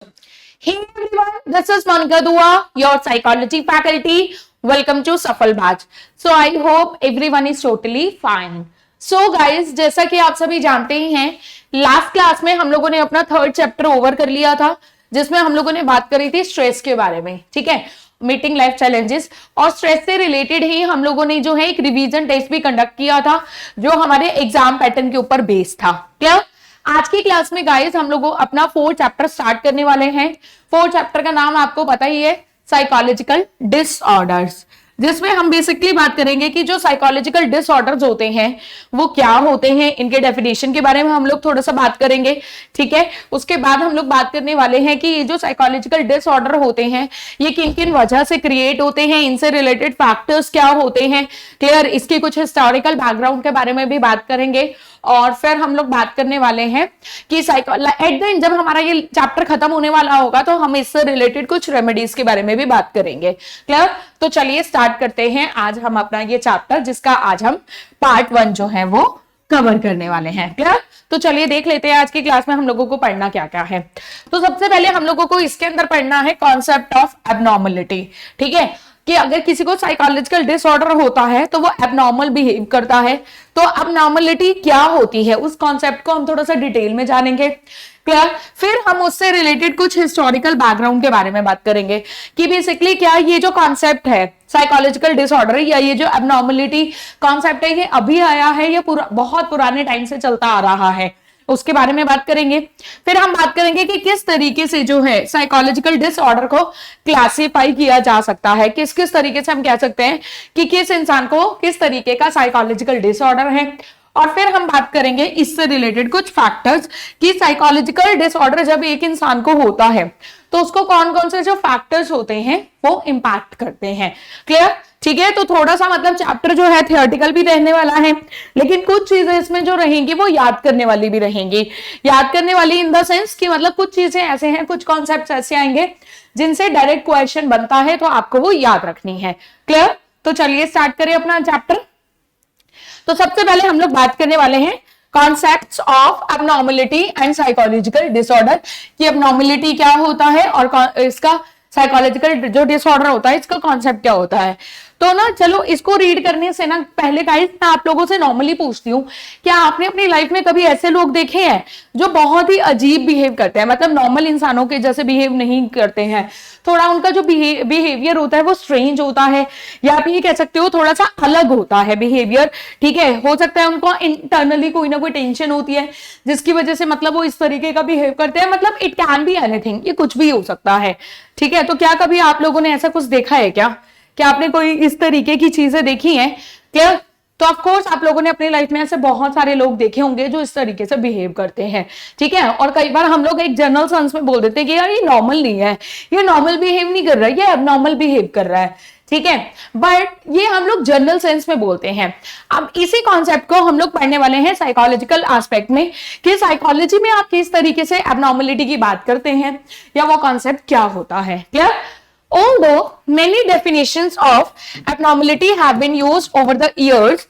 Hey everyone, this is Monica Dua, your psychology faculty. Welcome to Safal Batch. So I hope everyone is totally fine. So guys, जैसा कि आप सभी जानते ही हैं, last class में हम लोगों ने अपना थर्ड चैप्टर ओवर कर लिया था, जिसमें हम लोगों ने बात करी थी स्ट्रेस के बारे में, ठीक है, मीटिंग लाइफ चैलेंजेस। और स्ट्रेस से रिलेटेड ही हम लोगों ने जो है एक रिवीजन टेस्ट भी कंडक्ट किया था, जो हमारे एग्जाम पैटर्न के ऊपर बेस्ड था। क्लियर? आज की क्लास में गाइस हम लोग अपना फोर्थ चैप्टर स्टार्ट करने वाले हैं। फोर्थ चैप्टर का नाम आपको पता ही है, साइकोलॉजिकल डिसऑर्डर्स, जिसमें हम बेसिकली बात करेंगे कि जो साइकोलॉजिकल डिसऑर्डर्स होते हैं वो क्या होते हैं, इनके डेफिनेशन के बारे में हम लोग थोड़ा सा बात करेंगे, ठीक है। उसके बाद हम लोग बात करने वाले हैं कि ये जो साइकोलॉजिकल डिसऑर्डर होते हैं ये किन किन वजह से क्रिएट होते हैं, इनसे रिलेटेड फैक्टर्स क्या होते हैं। क्लियर? इसके कुछ हिस्टोरिकल बैकग्राउंड के बारे में भी बात करेंगे। और फिर हम लोग बात करने वाले हैं कि एट द एंड जब हमारा ये चैप्टर खत्म होने वाला होगा तो हम इससे रिलेटेड कुछ रेमेडीज के बारे में भी बात करेंगे। क्लियर? तो चलिए स्टार्ट करते हैं आज हम अपना ये चैप्टर, जिसका आज हम पार्ट 1 जो है वो कवर करने वाले हैं। क्लियर? तो चलिए देख लेते हैं आज की क्लास में हम लोगों को पढ़ना क्या क्या है। तो सबसे पहले हम लोगों को इसके अंदर पढ़ना है कॉन्सेप्ट ऑफ एबनॉर्मलिटी, ठीक है, कि अगर किसी को साइकोलॉजिकल डिसऑर्डर होता है तो वो एबनॉर्मल बिहेव करता है। तो एबनॉर्मलिटी क्या होती है, उस कॉन्सेप्ट को हम थोड़ा सा डिटेल में जानेंगे। क्लियर? फिर हम उससे रिलेटेड कुछ हिस्टोरिकल बैकग्राउंड के बारे में बात करेंगे कि बेसिकली क्या ये जो कॉन्सेप्ट है साइकोलॉजिकल डिसऑर्डर या ये जो एबनॉर्मलिटी कॉन्सेप्ट है ये अभी आया है या बहुत पुराने टाइम से चलता आ रहा है, उसके बारे में बात करेंगे। फिर हम बात करेंगे कि किस तरीके से जो है साइकोलॉजिकल डिसऑर्डर को क्लासिफाई किया जा सकता है, किस किस तरीके से हम कह सकते हैं कि किस इंसान को किस तरीके का साइकोलॉजिकल डिसऑर्डर है। और फिर हम बात करेंगे इससे रिलेटेड कुछ फैक्टर्स कि साइकोलॉजिकल डिसऑर्डर जब एक इंसान को होता है तो उसको कौन कौन से जो फैक्टर्स होते हैं वो इंपैक्ट करते हैं। क्लियर? ठीक है, तो थोड़ा सा मतलब चैप्टर जो है थियोरेटिकल भी रहने वाला है, लेकिन कुछ चीजें इसमें जो रहेंगी वो याद करने वाली भी रहेंगी। याद करने वाली इन द सेंस कि मतलब कुछ चीजें ऐसे हैं, कुछ कॉन्सेप्ट्स ऐसे आएंगे जिनसे डायरेक्ट क्वेश्चन बनता है, तो आपको वो याद रखनी है। क्लियर? तो चलिए स्टार्ट करें अपना चैप्टर। तो सबसे पहले हम लोग बात करने वाले हैं concepts of abnormality and psychological disorder, कि एबनॉर्मलिटी क्या होता है और इसका साइकोलॉजिकल जो डिसऑर्डर होता है इसका कॉन्सेप्ट क्या होता है। तो ना चलो इसको रीड करने से ना पहले गाइस मैं आप लोगों से नॉर्मली पूछती हूँ, क्या आपने अपनी लाइफ में कभी ऐसे लोग देखे हैं जो बहुत ही अजीब बिहेव करते हैं, मतलब नॉर्मल इंसानों के जैसे बिहेव नहीं करते हैं, थोड़ा उनका जो बिहेवियर होता है वो स्ट्रेंज होता है, या आप ये कह सकते हो थोड़ा सा अलग होता है बिहेवियर, ठीक है। हो सकता है उनको इंटरनली कोई ना कोई टेंशन होती है जिसकी वजह से मतलब वो इस तरीके का बिहेव करते हैं, मतलब इट कैन बी एनीथिंग, ये कुछ भी हो सकता है, ठीक है। तो क्या कभी आप लोगों ने ऐसा कुछ देखा है क्या आपने कोई इस तरीके की चीजें देखी हैं? क्लियर? तो ऑफ कोर्स आप लोगों ने अपनी लाइफ में ऐसे बहुत सारे लोग देखे होंगे जो इस तरीके से बिहेव करते हैं, ठीक है। और कई बार हम लोग एक जनरल सेंस में बोल देते हैं कि यार ये नॉर्मल नहीं है, ये नॉर्मल बिहेव नहीं कर रहा है, ये एबनॉर्मल बिहेव कर रहा है, ठीक है। बट ये हम लोग जनरल सेंस में बोलते हैं। अब इसी कॉन्सेप्ट को हम लोग पढ़ने वाले हैं साइकोलॉजिकल एस्पेक्ट में, कि साइकोलॉजी में आप किस तरीके से एबनॉर्मलिटी की बात करते हैं या वो कॉन्सेप्ट क्या होता है। Clear? Although many definitions of abnormality have been used over the years,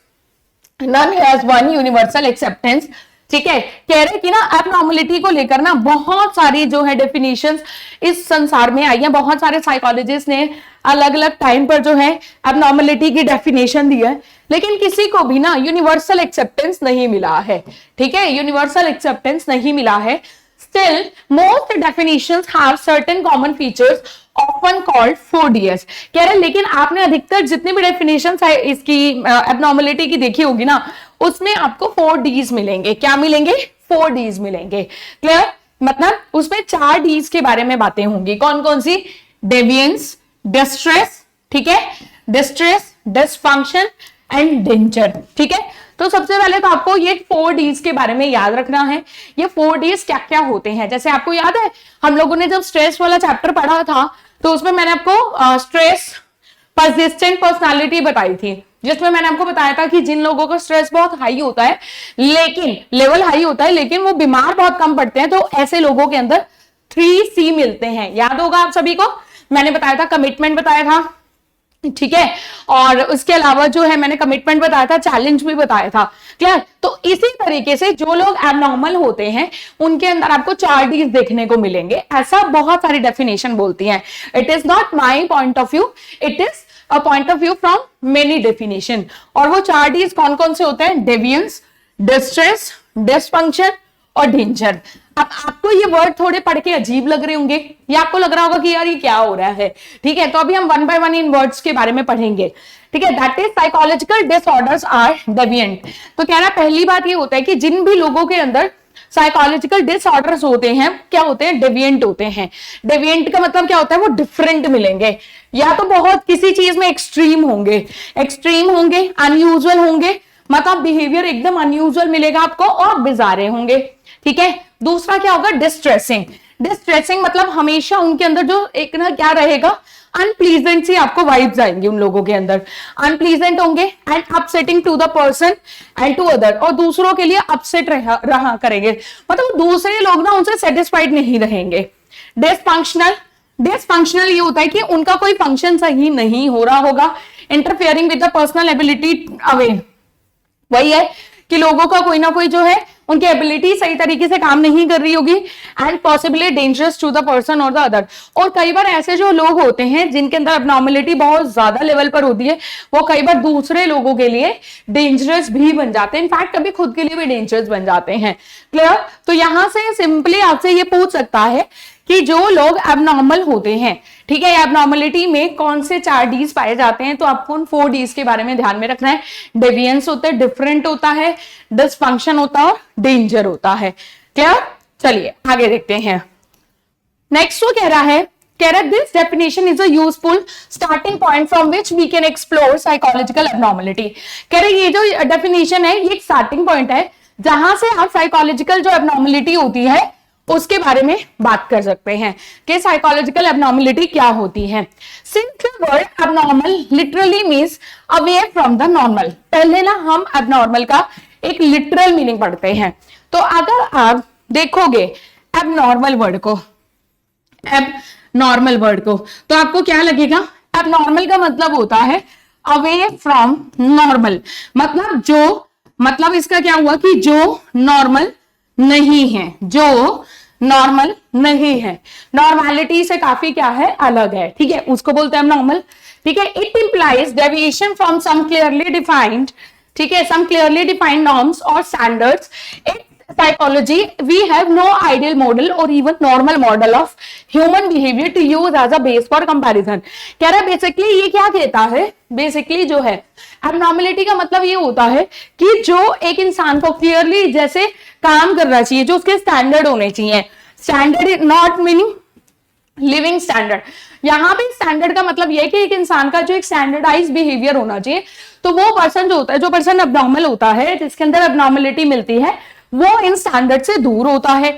none has one universal acceptance. ठीक है, कह रहे कि ना एबनॉर्मलिटी को लेकर ना बहुत सारी जो है डेफिनेशंस इस संसार में आई है, बहुत सारे साइकोलॉजिस्ट ने अलग अलग टाइम पर जो है एबनॉर्मलिटी की डेफिनेशन दी है, लेकिन किसी को भी ना यूनिवर्सल एक्सेप्टेंस नहीं मिला है, ठीक है, यूनिवर्सल एक्सेप्टेंस नहीं मिला है। Still, most definitions have certain common features often called 4Ds. कह रहे लेकिन आपने अधिकतर जितनी भी डेफिनेशंस है इसकी एबनॉर्मलिटी की देखी होगी ना, उसमें आपको 4Ds मिलेंगे। क्या मिलेंगे? 4Ds मिलेंगे। क्लियर? मतलब उसमें 4 Ds के बारे में बातें होंगी। कौन कौन सी? डेवियंस, डिस्ट्रेस, ठीक है, डिस्ट्रेस, डिसफंक्शन एंड डेंजर, ठीक है। तो सबसे पहले तो आपको ये 4Ds के बारे में याद रखना है। ये 4Ds क्या क्या होते हैं? जैसे आपको याद है हम लोगों ने जब स्ट्रेस वाला चैप्टर पढ़ा था तो उसमें मैंने आपको स्ट्रेस परसिस्टेंट पर्सनालिटी बताई थी, जिसमें मैंने आपको बताया था कि जिन लोगों का स्ट्रेस बहुत हाई होता है, लेकिन लेवल हाई होता है लेकिन वो बीमार बहुत कम पड़ते हैं, तो ऐसे लोगों के अंदर 3C मिलते हैं। याद होगा आप सभी को, मैंने बताया था कमिटमेंट बताया था, ठीक है। और उसके अलावा जो है मैंने कमिटमेंट बताया था, चैलेंज भी बताया था, क्लियर। तो इसी तरीके से जो लोग एबनॉर्मल होते हैं उनके अंदर आपको 4 डीज देखने को मिलेंगे, ऐसा बहुत सारी डेफिनेशन बोलती हैं। It is not my point of view, it is a point of view from many definition. और वो 4 डीज कौन कौन से होते हैं? डेवियंस, डिस्ट्रेस, डिसफंक्शन और डेंजर। अब आपको ये वर्ड थोड़े पढ़ के अजीब लग रहे होंगे, या आपको लग रहा होगा कि यार ये क्या हो रहा है, ठीक है। तो अभी हम 1 बाय 1 इन वर्ड्स के बारे में पढ़ेंगे, ठीक है। That is psychological disorders are deviant. तो कह रहा है पहली बात ये होता है कि जिन भी लोगों के अंदर साइकोलॉजिकल डिसऑर्डर्स होते हैं, क्या होते हैं? डेविएंट होते हैं। डेविएंट का मतलब क्या होता है? वो डिफरेंट मिलेंगे, या तो बहुत किसी चीज में एक्सट्रीम होंगे, अनयूजुअल होंगे, मतलब बिहेवियर एकदम अनयूजुअल मिलेगा आपको, और बिजारे होंगे, ठीक है। दूसरा क्या होगा? डिस्ट्रेसिंग। डिस्ट्रेसिंग मतलब हमेशा उनके अंदर जो एक ना क्या रहेगा, अनप्लीजेंट सी आपको वाइब्स आएंगी उन लोगों के अंदर, अनप्लीजेंट होंगे and upsetting to the person and to other, और दूसरों के लिए अपसेट रहा करेंगे, मतलब दूसरे लोग ना उनसे सेटिस्फाइड नहीं रहेंगे। डिसफंक्शनल, डिसफंक्शनल ये होता है कि उनका कोई फंक्शन सही नहीं हो रहा होगा, interfering with the personal ability away, वही है कि लोगों का कोई ना कोई जो है उनकी एबिलिटी सही तरीके से काम नहीं कर रही होगी, and possibly dangerous to the person और द अदर। और कई बार ऐसे जो लोग होते हैं जिनके अंदर एबनॉर्मलिटी बहुत ज्यादा लेवल पर होती है, वो कई बार दूसरे लोगों के लिए डेंजरस भी बन जाते हैं, इनफैक्ट कभी खुद के लिए भी डेंजरस बन जाते हैं, क्लियर। तो यहां से सिंपली आपसे ये पूछ सकता है कि जो लोग एबनॉर्मल होते हैं, ठीक है, एबनॉर्मलिटी में कौन से 4 डीज पाए जाते हैं, तो आपको उन 4 डीज के बारे में ध्यान में रखना है। डेवियंस होता है, डिफरेंट होता है, डिसफंक्शन होता है और डेंजर होता है, क्लियर। चलिए आगे देखते हैं। नेक्स्ट वो कह रहा है this definition is a useful starting point from which we can explore psychological abnormality. कह रहे ये जो डेफिनेशन है ये एक स्टार्टिंग पॉइंट है जहां से आप साइकोलॉजिकल जो एबनॉर्मलिटी होती है उसके बारे में बात कर सकते हैं कि साइकोलॉजिकल एबनॉर्मलिटी क्या होती है। Since the word abnormal literally means away from the normal, पहले ना हम एबनॉर्मल का एक लिटरल मीनिंग पढ़ते हैं। तो अगर आप देखोगे एबनॉर्मल वर्ड को तो आपको क्या लगेगा? एबनॉर्मल का मतलब होता है अवे फ्रॉम नॉर्मल, मतलब इसका क्या हुआ कि जो नॉर्मल नहीं है, जो नॉर्मल नहीं है, नॉर्मैलिटी से काफी क्या है, अलग है, ठीक है, उसको बोलते हैं नॉर्मल, ठीक है। It implies deviation from some clearly defined, ठीक है, सम क्लियरली डिफाइंड नॉर्म्स और standards. It psychology we have no ideal model or even normal model of human behavior to use as a base for comparison। कह रहा है basically ये क्या कहता है, बेसिकली जो है एबनॉर्मलिटी का मतलब ये होता है कि जो एक इंसान को क्लियरली जैसे काम करना चाहिए, जो उसके स्टैंडर्ड होने चाहिए, standard not meaning living standard. यहां पे स्टैंडर्ड का मतलब यह है कि एक इंसान का जो एक स्टैंडर्डाइज बिहेवियर होना चाहिए। तो वो पर्सन जो होता है, जो पर्सन एबनॉर्मल होता है, जिसके अंदर एबनॉर्मलिटी मिलती है, वो इन स्टैंडर्ड से दूर होता है।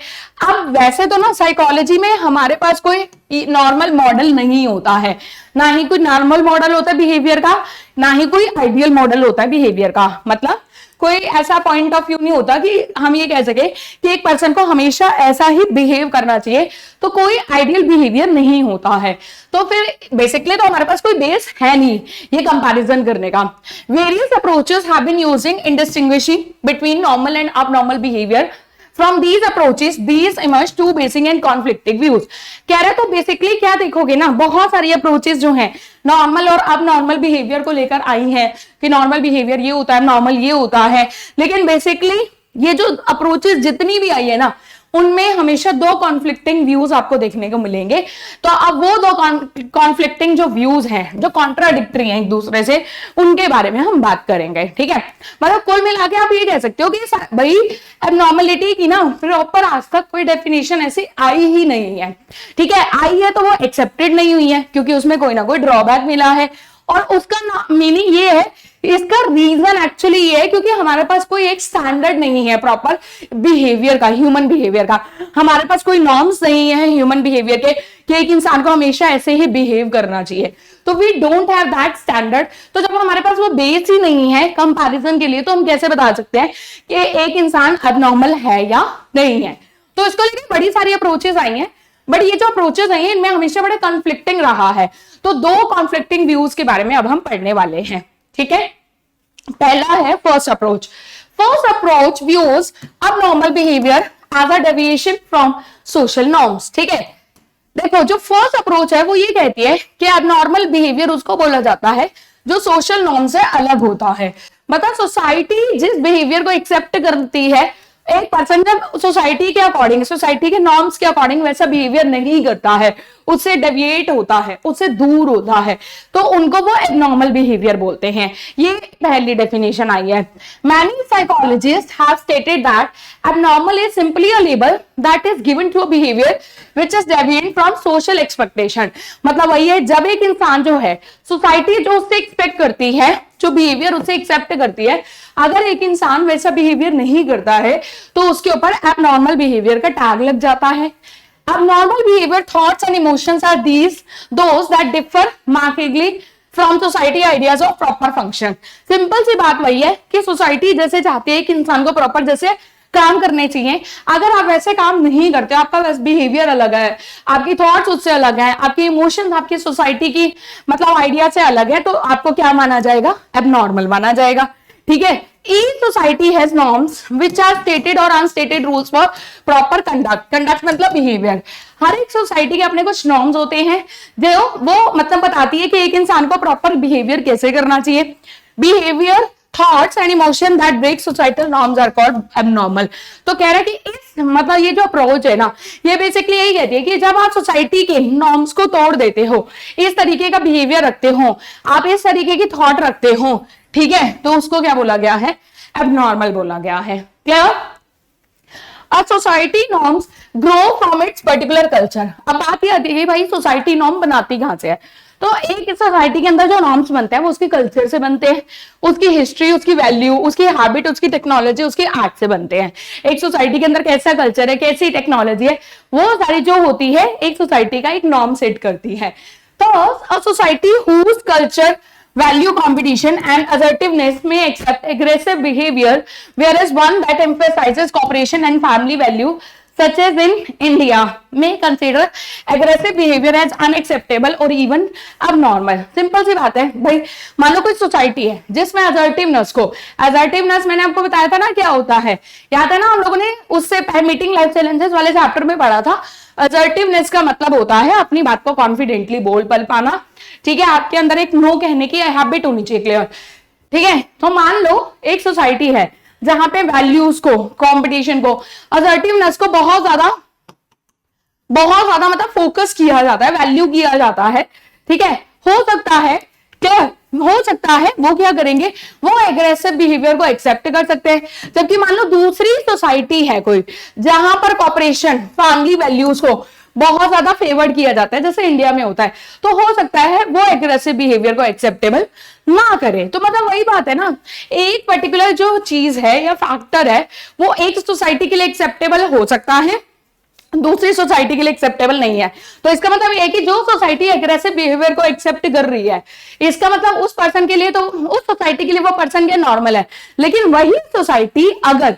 अब वैसे तो ना साइकोलॉजी में हमारे पास कोई नॉर्मल मॉडल नहीं होता है, ना ही कोई नॉर्मल मॉडल होता है बिहेवियर का, ना ही कोई आइडियल मॉडल होता है बिहेवियर का। मतलब कोई ऐसा पॉइंट ऑफ व्यू नहीं होता कि हम ये कह सके कि एक पर्सन को हमेशा ऐसा ही बिहेव करना चाहिए, तो कोई आइडियल बिहेवियर नहीं होता है। तो फिर बेसिकली तो हमारे पास कोई बेस है नहीं ये कंपैरिजन करने का। Various approaches have been using in distinguishing between normal and abnormal behaviour. From these approaches, these emerge two basic and conflicting views। कह रहे तो बेसिकली क्या देखोगे ना, बहुत सारी अप्रोचेस जो हैं नॉर्मल और अब नॉर्मल बिहेवियर को लेकर आई हैं कि नॉर्मल बिहेवियर ये होता है, नॉर्मल ये होता है, लेकिन बेसिकली ये जो अप्रोचेस जितनी भी आई है ना, उनमें हमेशा 2 कॉन्फ्लिक्टिंग व्यूज आपको देखने को मिलेंगे। तो अब वो 2 कॉन्फ्लिक्टिंग जो व्यूज हैं, जो कॉन्ट्राडिक्टरी हैं एक दूसरे से, उनके बारे में हम बात करेंगे, ठीक है। मतलब कुल मिला के आप ये कह सकते हो कि भाई एबनॉर्मलिटी की ना प्रॉपर आज तक कोई डेफिनेशन ऐसी आई ही नहीं है, ठीक है। आई है तो वो एक्सेप्टेड नहीं हुई है क्योंकि उसमें कोई ना कोई ड्रॉबैक मिला है, और उसका मीनिंग ये है, इसका रीजन एक्चुअली ये है क्योंकि हमारे पास कोई एक स्टैंडर्ड नहीं है प्रॉपर बिहेवियर का, ह्यूमन बिहेवियर का। हमारे पास कोई नॉर्म्स नहीं है ह्यूमन बिहेवियर के कि एक इंसान को हमेशा ऐसे ही बिहेव करना चाहिए। तो we don't have that standard. तो जब हमारे पास वो बेस ही नहीं है कंपैरिजन के लिए, तो हम कैसे बता सकते हैं कि एक इंसान एबनॉर्मल है या नहीं है। तो इसको लेकर बड़ी सारी अप्रोचेस आई हैं, बट ये जो अप्रोचेस हैं इनमें हमेशा बड़े कॉन्फ्लिक्टिंग रहा है। तो दो कॉन्फ्लिक्टिंग व्यूज के बारे में अब हम पढ़ने वाले हैं, ठीक है। पहला है first approach. First approach views abnormal behaviour as a deviation from social norms, ठीक है। देखो जो फर्स्ट अप्रोच है वो ये कहती है कि abnormal बिहेवियर उसको बोला जाता है जो सोशल नॉर्म से अलग होता है। मतलब सोसाइटी जिस बिहेवियर को एक्सेप्ट करती है, एक पर्सन जब सोसाइटी के अकॉर्डिंग, सोसाइटी के नॉर्म्स के अकॉर्डिंग वैसा बिहेवियर नहीं करता है, उससे डेविएट होता है, उससे दूर होता है, तो उनको वो एबनॉर्मल बिहेवियर बोलते हैं। ये पहली डेफिनेशन आई है। Many psychologist have stated that abnormal is simply a label that is given to a behaviour which is deviant from social expectation. मतलब वही है, जब एक इंसान जो है सोसाइटी जो उससे एक्सपेक्ट करती है, जो बिहेवियर उससे एक्सेप्ट करती है, अगर एक इंसान वैसा बिहेवियर नहीं करता है तो उसके ऊपर एबनॉर्मल बिहेवियर का टैग लग जाता है। Abnormal behavior, thoughts and emotions are those that differ markedly from society ideas of proper function. Simple सी बात वही है कि सोसाइटी जैसे चाहती है कि इंसान को प्रॉपर जैसे काम करने चाहिए, अगर आप वैसे काम नहीं करते, आपका वैसे बिहेवियर अलग है, आपकी थॉट्स उससे अलग है, आपकी इमोशंस आपकी सोसाइटी की मतलब आइडिया से अलग है, तो आपको क्या माना जाएगा? एबनॉर्मल माना जाएगा, ठीक है। Each society has norms which are stated or unstated rules for proper conduct. Conduct मतलब behavior. हर एक सोसाइटी के अपने कुछ नॉर्म्स होते हैं जो वो मतलब बताती है कि एक इंसान को प्रॉपर बिहेवियर कैसे करना चाहिए। Behaviour, thoughts and emotion that break societal norms are called abnormal. तो कह रहा है कि इस मतलब ये जो अप्रोच है ना, ये बेसिकली यही कहती है कि जब आप सोसाइटी के नॉर्म्स को तोड़ देते हो, इस तरीके का बिहेवियर रखते हो, आप इस तरीके की थॉट रखते हो, ठीक है, तो उसको क्या बोला गया है? एबनॉर्मल बोला गया है। Clear? A society norms grow from its particular culture. अब बात ये आती है भाई सोसाइटी नॉर्म बनाती कहां से है? तो एक सोसाइटी के अंदर जो नॉर्म्स बनते हैं वो उसके कल्चर से बनते हैं, उसकी हिस्ट्री, उसकी वैल्यू, उसकी हैबिट, उसकी टेक्नोलॉजी, उसकी आर्ट से बनते हैं। एक सोसाइटी के अंदर कैसा कल्चर है, कैसी टेक्नोलॉजी है, वो सारी जो होती है एक सोसाइटी का एक नॉर्म सेट करती है। तो a society whose culture value competition and assertiveness may accept aggressive behavior, whereas one that emphasizes cooperation and family value such as in India may consider aggressive behavior as unacceptable or even abnormal. Simple सी बात है भाई, मान लो कोई society है जिसमें assertiveness को, assertiveness मैंने आपको बताया था ना क्या होता है, याद है ना, हम लोगों ने उससे मीटिंग लाइफ चैलेंजेस वाले चैप्टर में पढ़ा था। assertiveness का मतलब होता है अपनी बात को कॉन्फिडेंटली बोल पल पाना, ठीक है, आपके अंदर एक नो कहने की हैबिट होनी चाहिए, क्लियर, ठीक है। तो मान लो एक सोसाइटी है जहां पे वैल्यूज को, कंपटीशन को, असर्टिवनेस को बहुत ज्यादा मतलब फोकस किया जाता है, वैल्यू किया जाता है, ठीक है। हो सकता है वो क्या करेंगे, वो एग्रेसिव बिहेवियर को एक्सेप्ट कर सकते हैं। जबकि मान लो दूसरी सोसाइटी है कोई जहां पर कॉपरेशन, फैमिली वैल्यूज को बहुत ज्यादा फेवर्ड किया जाता है, जैसे इंडिया में होता है, तो हो सकता है वो एग्रेसिव बिहेवियर को एक्सेप्टेबल ना करे। तो मतलब वही बात है ना, एक पर्टिकुलर जो चीज है या फैक्टर है वो एक सोसाइटी के लिए एक्सेप्टेबल हो सकता है, दूसरी सोसाइटी के लिए एक्सेप्टेबल नहीं है। तो इसका मतलब ये है कि जो सोसाइटी एग्रेसिव बिहेवियर को एक्सेप्ट कर रही है, इसका मतलब उस पर्सन के लिए, तो उस सोसाइटी के लिए वो पर्सन के नॉर्मल है। लेकिन वही सोसाइटी अगर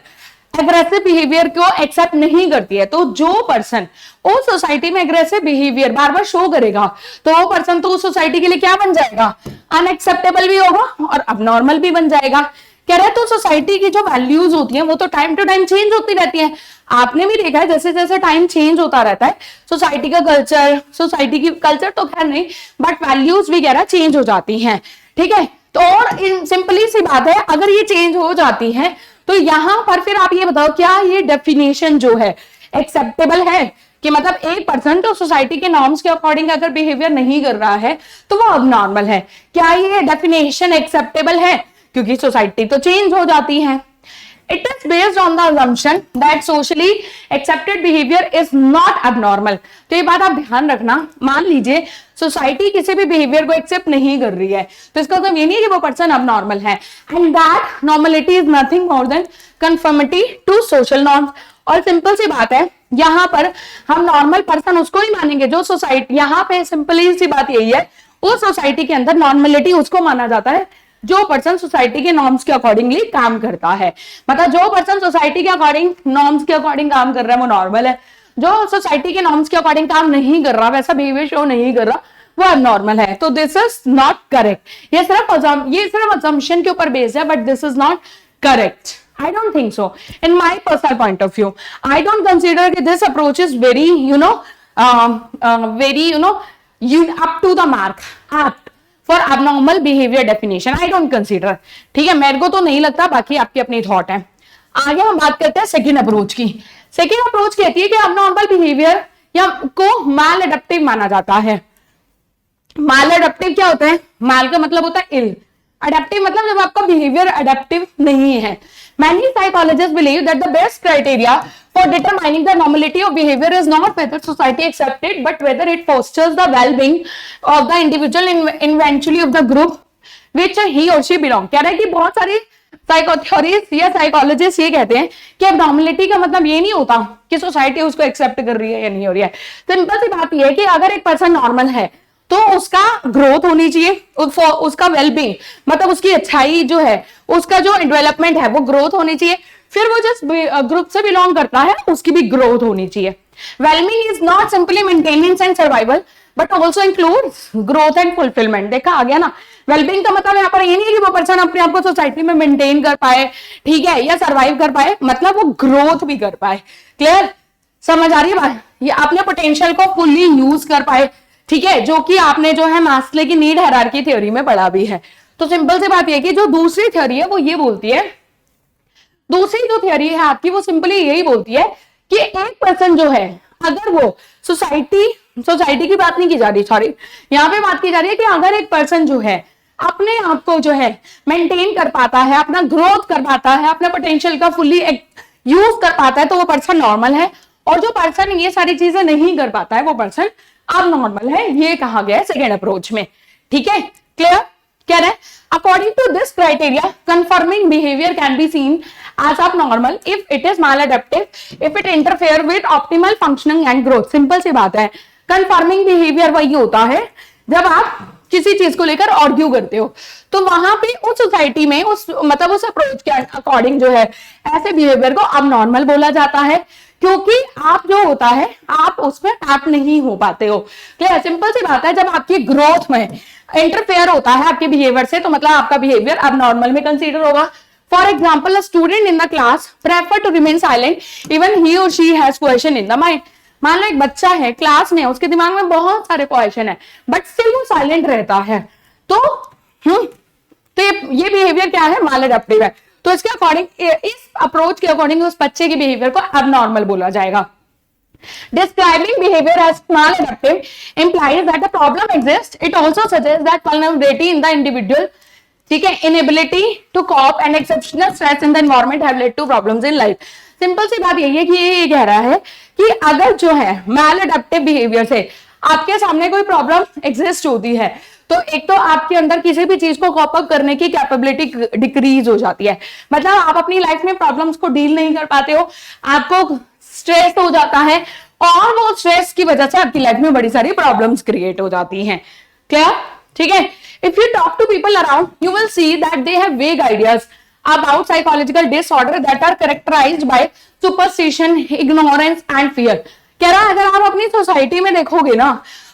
एग्रेसिव बिहेवियर को एक्सेप्ट नहीं करती है, तो जो पर्सन उस सोसाइटी में एग्रेसिव बिहेवियर बार बार शो करेगा, तो वो पर्सन तो उस सोसाइटी के लिए क्या बन जाएगा? अनएक्सेप्टेबल भी होगा और अबनॉर्मल भी बन जाएगा। कह रहे तो सोसाइटी की जो वैल्यूज होती हैं वो तो टाइम टू टाइम चेंज होती रहती हैं। आपने भी देखा है जैसे जैसे टाइम चेंज होता रहता है, सोसाइटी का कल्चर, सोसाइटी की कल्चर तो खैर नहीं, बट वैल्यूज वगैरह चेंज हो जाती हैं, ठीक है। तो और सिंपली सी बात है, अगर ये चेंज हो जाती है तो यहां पर फिर आप ये बताओ, क्या ये डेफिनेशन जो है एक्सेप्टेबल है? कि मतलब एक पर्सन तो सोसाइटी के नॉर्म्स के अकॉर्डिंग अगर बिहेवियर नहीं कर रहा है तो वो अबनॉर्मल है। क्या ये डेफिनेशन एक्सेप्टेबल है? क्योंकि सोसाइटी तो चेंज हो जाती है। It is based on the assumption that socially accepted behavior is not abnormal. तो ये बात आप ध्यान रखना, मान लीजिए सोसाइटी किसी भी बिहेवियर को एक्सेप्ट नहीं कर रही है, तो इसका मतलब ये नहीं है कि वो पर्सन अबनॉर्मल है। And that normality is nothing more than conformity to social norms. और सिंपल सी बात है, यहाँ पर हम नॉर्मल पर्सन उसको ही मानेंगे जो सोसाइटी, यहाँ पे सिंपली सी बात यही है, उस सोसाइटी के अंदर नॉर्मलिटी उसको माना जाता है जो पर्सन सोसाइटी के नॉर्म्स के अकॉर्डिंगली काम करता है। मतलब जो पर्सन सोसाइटी के अकॉर्डिंग, नॉर्म्स के अकॉर्डिंग काम कर रहा है वो नॉर्मल है, जो सोसाइटी के नॉर्म्स के अकॉर्डिंग काम नहीं कर रहा, वैसा बिहेवियर शो नहीं कर रहा, वो अबनॉर्मल है। तो दिस इज नॉट करेक्ट। ये सिर्फ असम्पशन के ऊपर बेस्ड है, but this is not correct. I don't think so. In my personal point of view, I don't consider that this approach is very, up to the mark, apt for abnormal behavior definition. I don't consider. ठीक है, मेरे को तो नहीं लगता, बाकी आपकी अपनी थॉट है। आगे हम बात करते हैं सेकेंड अप्रोच की। सेकेंड अप्रोच कहती है कि abnormal behavior या को mal adaptive माना जाता है। mal adaptive क्या होता है? mal का मतलब होता है इल, अडेप्टिव मतलब जब आपका बिहेवियर अडेप्टिव नहीं है। Many psychologists believe that the best criteria for determining the normality of behavior is not whether society accepts it, but whether it fosters the well-being of the individual and eventually of the group which he or she belong। कह रहा है कि बहुत सारी psycho theories या psychologist ये कहते हैं कि अब नॉर्मलिटी का मतलब ये नहीं होता कि सोसाइटी उसको एक्सेप्ट कर रही है या नहीं हो रही है। सिंपल सी बात यह है कि अगर एक पर्सन नॉर्मल है तो उसका ग्रोथ होनी चाहिए, उसका वेलबींग मतलब उसकी अच्छाई जो है, उसका जो डेवलपमेंट है वो ग्रोथ होनी चाहिए। फिर वो जिस ग्रुप से बिलोंग करता है उसकी भी ग्रोथ होनी चाहिए। Wellbeing is not simply maintenance and survival but also includes growth and fulfilment. देखा आ गया ना, वेलबींग का मतलब यहाँ पर ये नहीं है कि वो पर्सन अपने आप को सोसाइटी में मेंटेन कर पाए, ठीक है, या सर्वाइव कर पाए, मतलब वो ग्रोथ भी कर पाए। क्लियर, समझ आ रही है बात? ये अपने पोटेंशियल को फुल्ली यूज कर पाए, ठीक है, जो कि आपने जो है मास्ले की नीड हायरार्की थ्योरी में पढ़ा भी है। तो सिंपल सी बात यह कि जो दूसरी थ्योरी है वो ये बोलती है, दूसरी जो थ्योरी है आपकी वो सिंपली यही बोलती है कि एक पर्सन जो है, अगर वो सोसाइटी की बात नहीं की जा रही, सॉरी, यहाँ पे बात की जा रही है कि अगर एक पर्सन जो है अपने आप को जो है मेंटेन कर पाता है, अपना ग्रोथ कर पाता है, अपने पोटेंशियल का फुल्ली यूज कर पाता है, तो वो पर्सन नॉर्मल है। और जो पर्सन ये सारी चीजें नहीं कर पाता है वो पर्सन अब नॉर्मल है। ये कहा गया है सेकेंड अप्रोच में, ठीक है, क्लियर। कह रहे हैं according to this criteria conforming behaviour can be seen as abnormal if it is maladaptive, if it interfere with optimal functioning and growth। Simple सी बात है, कंफर्मिंग बिहेवियर वही होता है जब आप किसी चीज को लेकर आर्ग्यू करते हो, तो वहां पे उस सोसाइटी में उस अप्रोच के अकॉर्डिंग जो है ऐसे बिहेवियर को अबनॉर्मल बोला जाता है, क्योंकि आप जो होता है आप उसमें ऐप नहीं हो पाते हो। क्लियर, सिंपल सी बात है, जब आपकी ग्रोथ में इंटरफेयर होता है आपके बिहेवियर से, तो मतलब आपका बिहेवियर अबनॉर्मल में कंसीडर होगा। For example, a student in the class prefer to remain silent even he or she has question in the mind। मान लो एक बच्चा है क्लास में, उसके दिमाग में बहुत सारे क्वेश्चन है बट स्टिल वो साइलेंट रहता है, तो ये बिहेवियर क्या है, मालएडैप्टिव है। तो इसके अकॉर्डिंग, इस अप्रोच के अकॉर्डिंग उस बच्चे के बिहेवियर को एबनॉर्मल बोला जाएगा। Describing behavior as maladaptive implies that the problem exists. It also suggests that vulnerability in the individual, ठीक है, inability to cope and exceptional stress in the environment have led to problems in life. Simple सी बात यही है कि ये कह रहा है कि अगर जो है मैलएडैप्टिव बिहेवियर से आपके सामने कोई प्रॉब्लम एग्जिस्ट होती है, तो एक तो आपके अंदर किसी भी चीज को कॉप अप करने की कैपेबिलिटी डिक्रीज हो जाती है, मतलब आप अपनी लाइफ में प्रॉब्लम्स को डील नहीं कर पाते हो, आपको स्ट्रेस हो जाता है और वो स्ट्रेस की वजह से आपकी लाइफ में बड़ी सारी प्रॉब्लम्स क्रिएट हो जाती हैं। क्या, ठीक है। If you talk to people around, you will see that they have vague ideas about psychological disorder that are characterized by superstition, ignorance and fear। कह रहा है अगर आप अपनी सोसाइटी में देखोगे ना,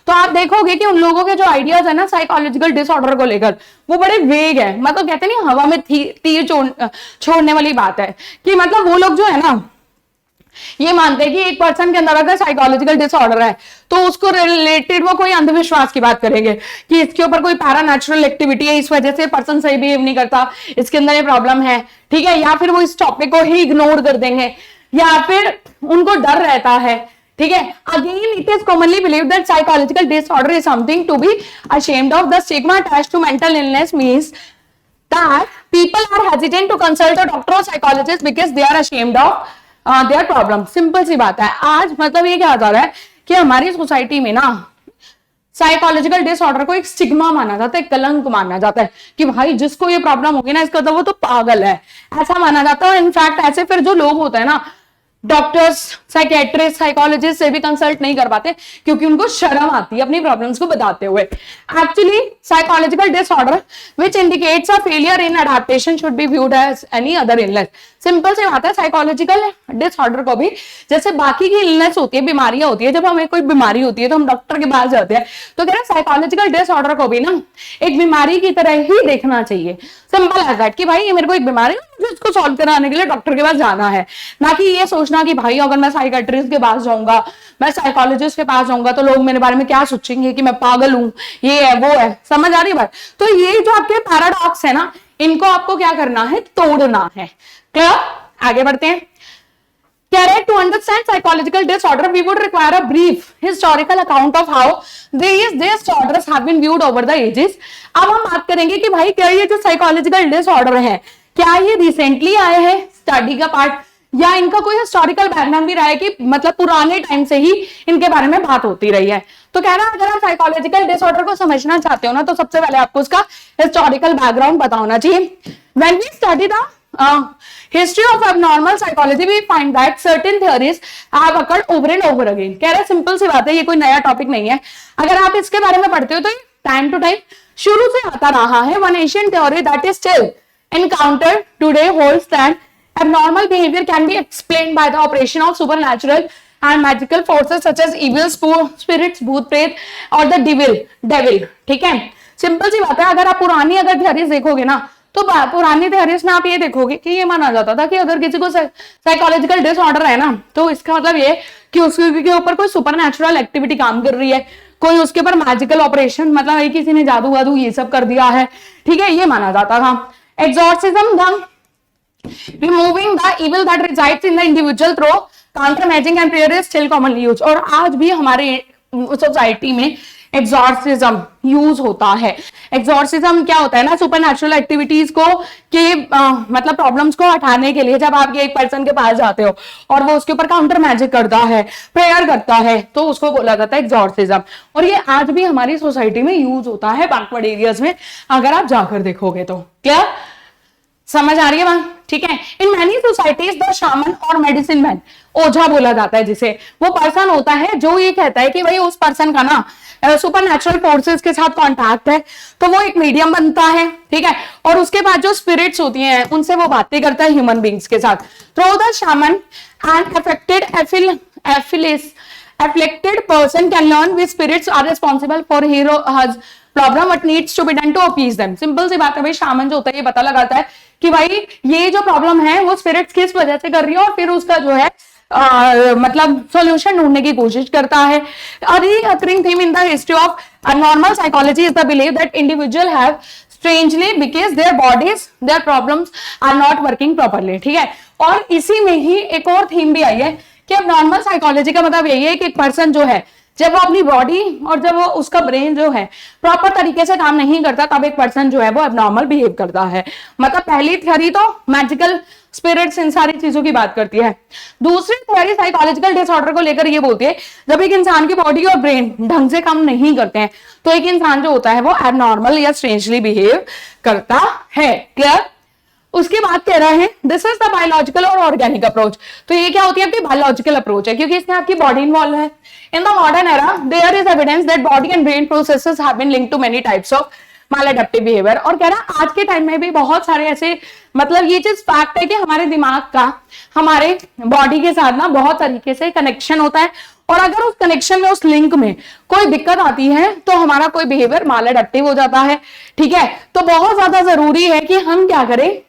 तो आप देखोगे कि उन लोगों के जो आइडियाज है ना साइकोलॉजिकल डिसऑर्डर को लेकर, वो बड़े वेग है, मतलब कहते नहीं हवा में तीर छोड़ने वाली बात है, कि मतलब वो लोग जो है ना ये मानते हैं कि एक पर्सन के अंदर अगर साइकोलॉजिकल डिसऑर्डर है तो उसको रिलेटेड वो कोई अंधविश्वास की बात करेंगे कि इसके ऊपर कोई पैरानैचुरल एक्टिविटी है, इस वजह से पर्सन सही बिहेव नहीं करता, इसके अंदर ये प्रॉब्लम है, ठीक है, या फिर वो इस टॉपिक को ही इग्नोर कर देंगे, या फिर उनको डर रहता है, ठीक है। Again it is commonly believed that psychological disorder is something to be ashamed of. The stigma attached to mental illness means that people are hesitant to consult a doctor और psychologist because they are ashamed of their problem. Simple सी बात है, आज मतलब ये क्या जा रहा है कि हमारी सोसाइटी में ना साइकोलॉजिकल डिसऑर्डर को एक स्टिग्मा माना जाता है, कलंक माना जाता है कि भाई जिसको ये प्रॉब्लम होगी ना इसका तो वो तो पागल है, ऐसा माना जाता है। इनफैक्ट ऐसे फिर जो लोग होते हैं ना डॉक्टर्स, साइकेट्रिस्ट, साइकोलॉजिस्ट से भी कंसल्ट नहीं कर पाते क्योंकि उनको शर्म आती है अपनी प्रॉब्लम्स को बताते हुए। Actually psychological disorder which indicates a failure in adaptation should be viewed as any other illness. Simple से बात है, साइकोलॉजिकल डिसऑर्डर को भी जैसे बाकी की इलनेस होती है, बीमारियां होती है, जब हमें कोई बीमारी होती है तो हम डॉक्टर के पास जाते हैं, तो कह रहे हैं साइकोलॉजिकल डिसऑर्डर को भी ना एक बीमारी की तरह ही देखना चाहिए। सिंपल एज दैट कि भाई ये मेरे को एक बीमारी है, मुझे इसको सॉल्व कराने के लिए डॉक्टर के पास जाना है, ना कि ये सोचना कि भाई अगर मैं साइकेट्रिस्ट के पास जाऊंगा, मैं साइकोलॉजिस्ट के पास जाऊंगा तो लोग मेरे बारे में क्या सोचेंगे कि मैं पागल हूं, ये है वो है। समझ आ रही बात? तो ये जो आपके पैराडॉक्स है ना, इनको आपको क्या करना है, तोड़ना है। क्लियर? आगे बढ़ते हैं। कह रहे हैं to understand psychological disorder we would require a brief historical account of how these disorders have been viewed over the ages। अब हम बात करेंगे कि भाई क्या ये जो साइकोलॉजिकल डिसऑर्डर है, क्या ये रिसेंटली आए हैं स्टडी का पार्ट, या इनका कोई हिस्टोरिकल बैकग्राउंड भी रहा है कि मतलब पुराने टाइम से ही इनके बारे में बात होती रही है। तो कह रहा है अगर आप साइकोलॉजिकल डिसऑर्डर को समझना चाहते हो ना, तो सबसे पहले आपको उसका हिस्टोरिकल बैकग्राउंड पता होना चाहिए। When we study the history of abnormal psychology, we find that certain theories have occurred over and over again। कह रहे सिंपल सी बात है, ये कोई नया टॉपिक नहीं है। अगर आप इसके बारे में पढ़ते हो तो टाइम टू टाइम शुरू से आता रहा है। One ancient theory that is still encountered today holds that abnormal behavior can be explained by the operation of supernatural and magical forces such as evil spirits, भूत प्रेत और the devil। ठीक है, सिंपल सी बात है। अगर आप पुरानी अगर थियरीज देखोगे ना, तो पुरानी थियरीज में आप ये देखोगे कि ये माना जाता था कि अगर किसी को साइकोलॉजिकल डिसऑर्डर है ना, तो इसका मतलब ये कि उसके ऊपर कोई सुपरनैचुरल एक्टिविटी काम कर रही है, कोई उसके ऊपर मैजिकल ऑपरेशन, मतलब किसी ने जादू वादू ये सब कर दिया है। ठीक है, ये माना जाता था। Exorcism the removing the evil that resides in the individual through counter magic and prayer is still commonly used. और आज भी हमारे सोसाइटी में एक्सॉर्सिज्म यूज होता है। एक्सॉर्सिज्म क्या होता है ना, सुपरनैचुरल एक्टिविटीज को के मतलब प्रॉब्लम्स को हटाने के लिए जब आप एक पर्सन के पास जाते हो और वो उसके ऊपर काउंटर मैजिक करता है, प्रेयर करता है, तो उसको बोला जाता है एक्सॉर्सिज्म। और ये आज भी हमारी सोसाइटी में यूज होता है बैकवर्ड एरियाज में, अगर आप जाकर देखोगे तो। क्लियर? समझ आ रही है बात? ठीक है। In many societies the shaman और मेडिसिन मैन, ओझा बोला जाता है जिसे, वो पर्सन होता है जो ये कहता है कि भाई उस पर्सन का ना सुपरनैचुरल फोर्सेस के साथ कांटेक्ट है, तो वो एक मीडियम बनता है। ठीक है, और उसके बाद जो स्पिरिट्स होती हैं उनसे वो बातें करता है ह्यूमन बींग्स के साथ। Through the shaman and afflicted person can learn which spirits are responsible for his problem, what needs to be done to appease them। Simple सी बात है भाई, शामन जो होता है ये पता लगाता है कि भाई ये जो प्रॉब्लम है वो स्पिरिट्स किस वजह से कर रही है, और फिर उसका जो है मतलब सॉल्यूशन ढूंढने की कोशिश करता है। A recurring theme in the history of abnormal psychology is the belief that individuals have strangely because their bodies, their problems are not working properly। ठीक है, और इसी में ही एक और थीम भी आई है कि अब नॉर्मल साइकोलॉजी का मतलब यही है कि एक पर्सन जो है जब वो अपनी बॉडी और जब वो उसका ब्रेन जो है प्रॉपर तरीके से काम नहीं करता, तब एक पर्सन जो है वो एबनॉर्मल बिहेव करता है। मतलब पहली थ्योरी तो मैजिकल स्पिरिट्स इन सारी चीजों की बात करती है। दूसरी थ्योरी साइकोलॉजिकल डिसऑर्डर को लेकर ये बोलती है जब एक इंसान की बॉडी और ब्रेन ढंग से काम नहीं करते हैं तो एक इंसान जो होता है वो एबनॉर्मल या स्ट्रेंजली बिहेव करता है। क्लियर? उसके बाद कह रहे हैं दिस इज द बायोलॉजिकल और ऑर्गेनिक अप्रोच। तो ये क्या होती है आपकी बायोलॉजिकल अप्रोच है, क्योंकि इसमें आपकी बॉडी इन्वॉल्व है। In the modern era there is evidence that body and brain processes have been linked to many types of maladaptive behaviour. और कह रहा आज के टाइम में भी बहुत सारे ऐसे मतलब ये चीज फैक्ट है कि हमारे दिमाग का हमारे बॉडी के साथ ना बहुत तरीके से कनेक्शन होता है, और अगर उस कनेक्शन में उस लिंक में कोई दिक्कत आती है तो हमारा कोई बिहेवियर मैलएडेप्टिव हो जाता है। ठीक है, तो बहुत ज्यादा जरूरी है कि हम क्या करें,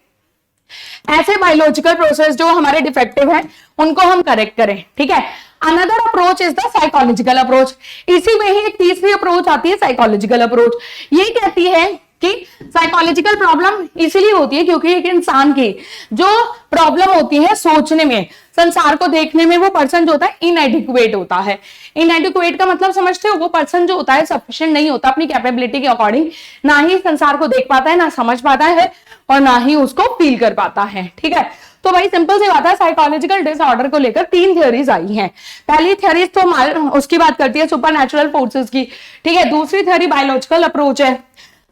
ऐसे बायोलॉजिकल प्रोसेस जो हमारे डिफेक्टिव है उनको हम करेक्ट करें। ठीक है, another approach is the psychological approach. इसी में ही एक तीसरी अप्रोच आती है साइकोलॉजिकल अप्रोच। ये कहती है कि साइकोलॉजिकल प्रॉब्लम इसीलिए होती है क्योंकि एक इंसान की जो प्रॉब्लम होती है सोचने में, संसार को देखने में, वो पर्सन जो होता है इनएडिक्वेट होता है। इनएडिक्वेट का मतलब समझते हो, वो पर्सन जो होता है सफिशिएंट नहीं होता अपनी कैपेबिलिटी के अकॉर्डिंग, ना ही संसार को देख पाता है, ना समझ पाता है, और ना ही उसको फील कर पाता है। ठीक है, तो भाई सिंपल सी बात है, साइकोलॉजिकल डिसऑर्डर को लेकर 3 थ्योरीज आई हैं। पहली थ्योरी तो उसकी बात करती है सुपरनैचुरल फोर्सेस की। ठीक है, दूसरी थ्योरी बायोलॉजिकल अप्रोच है,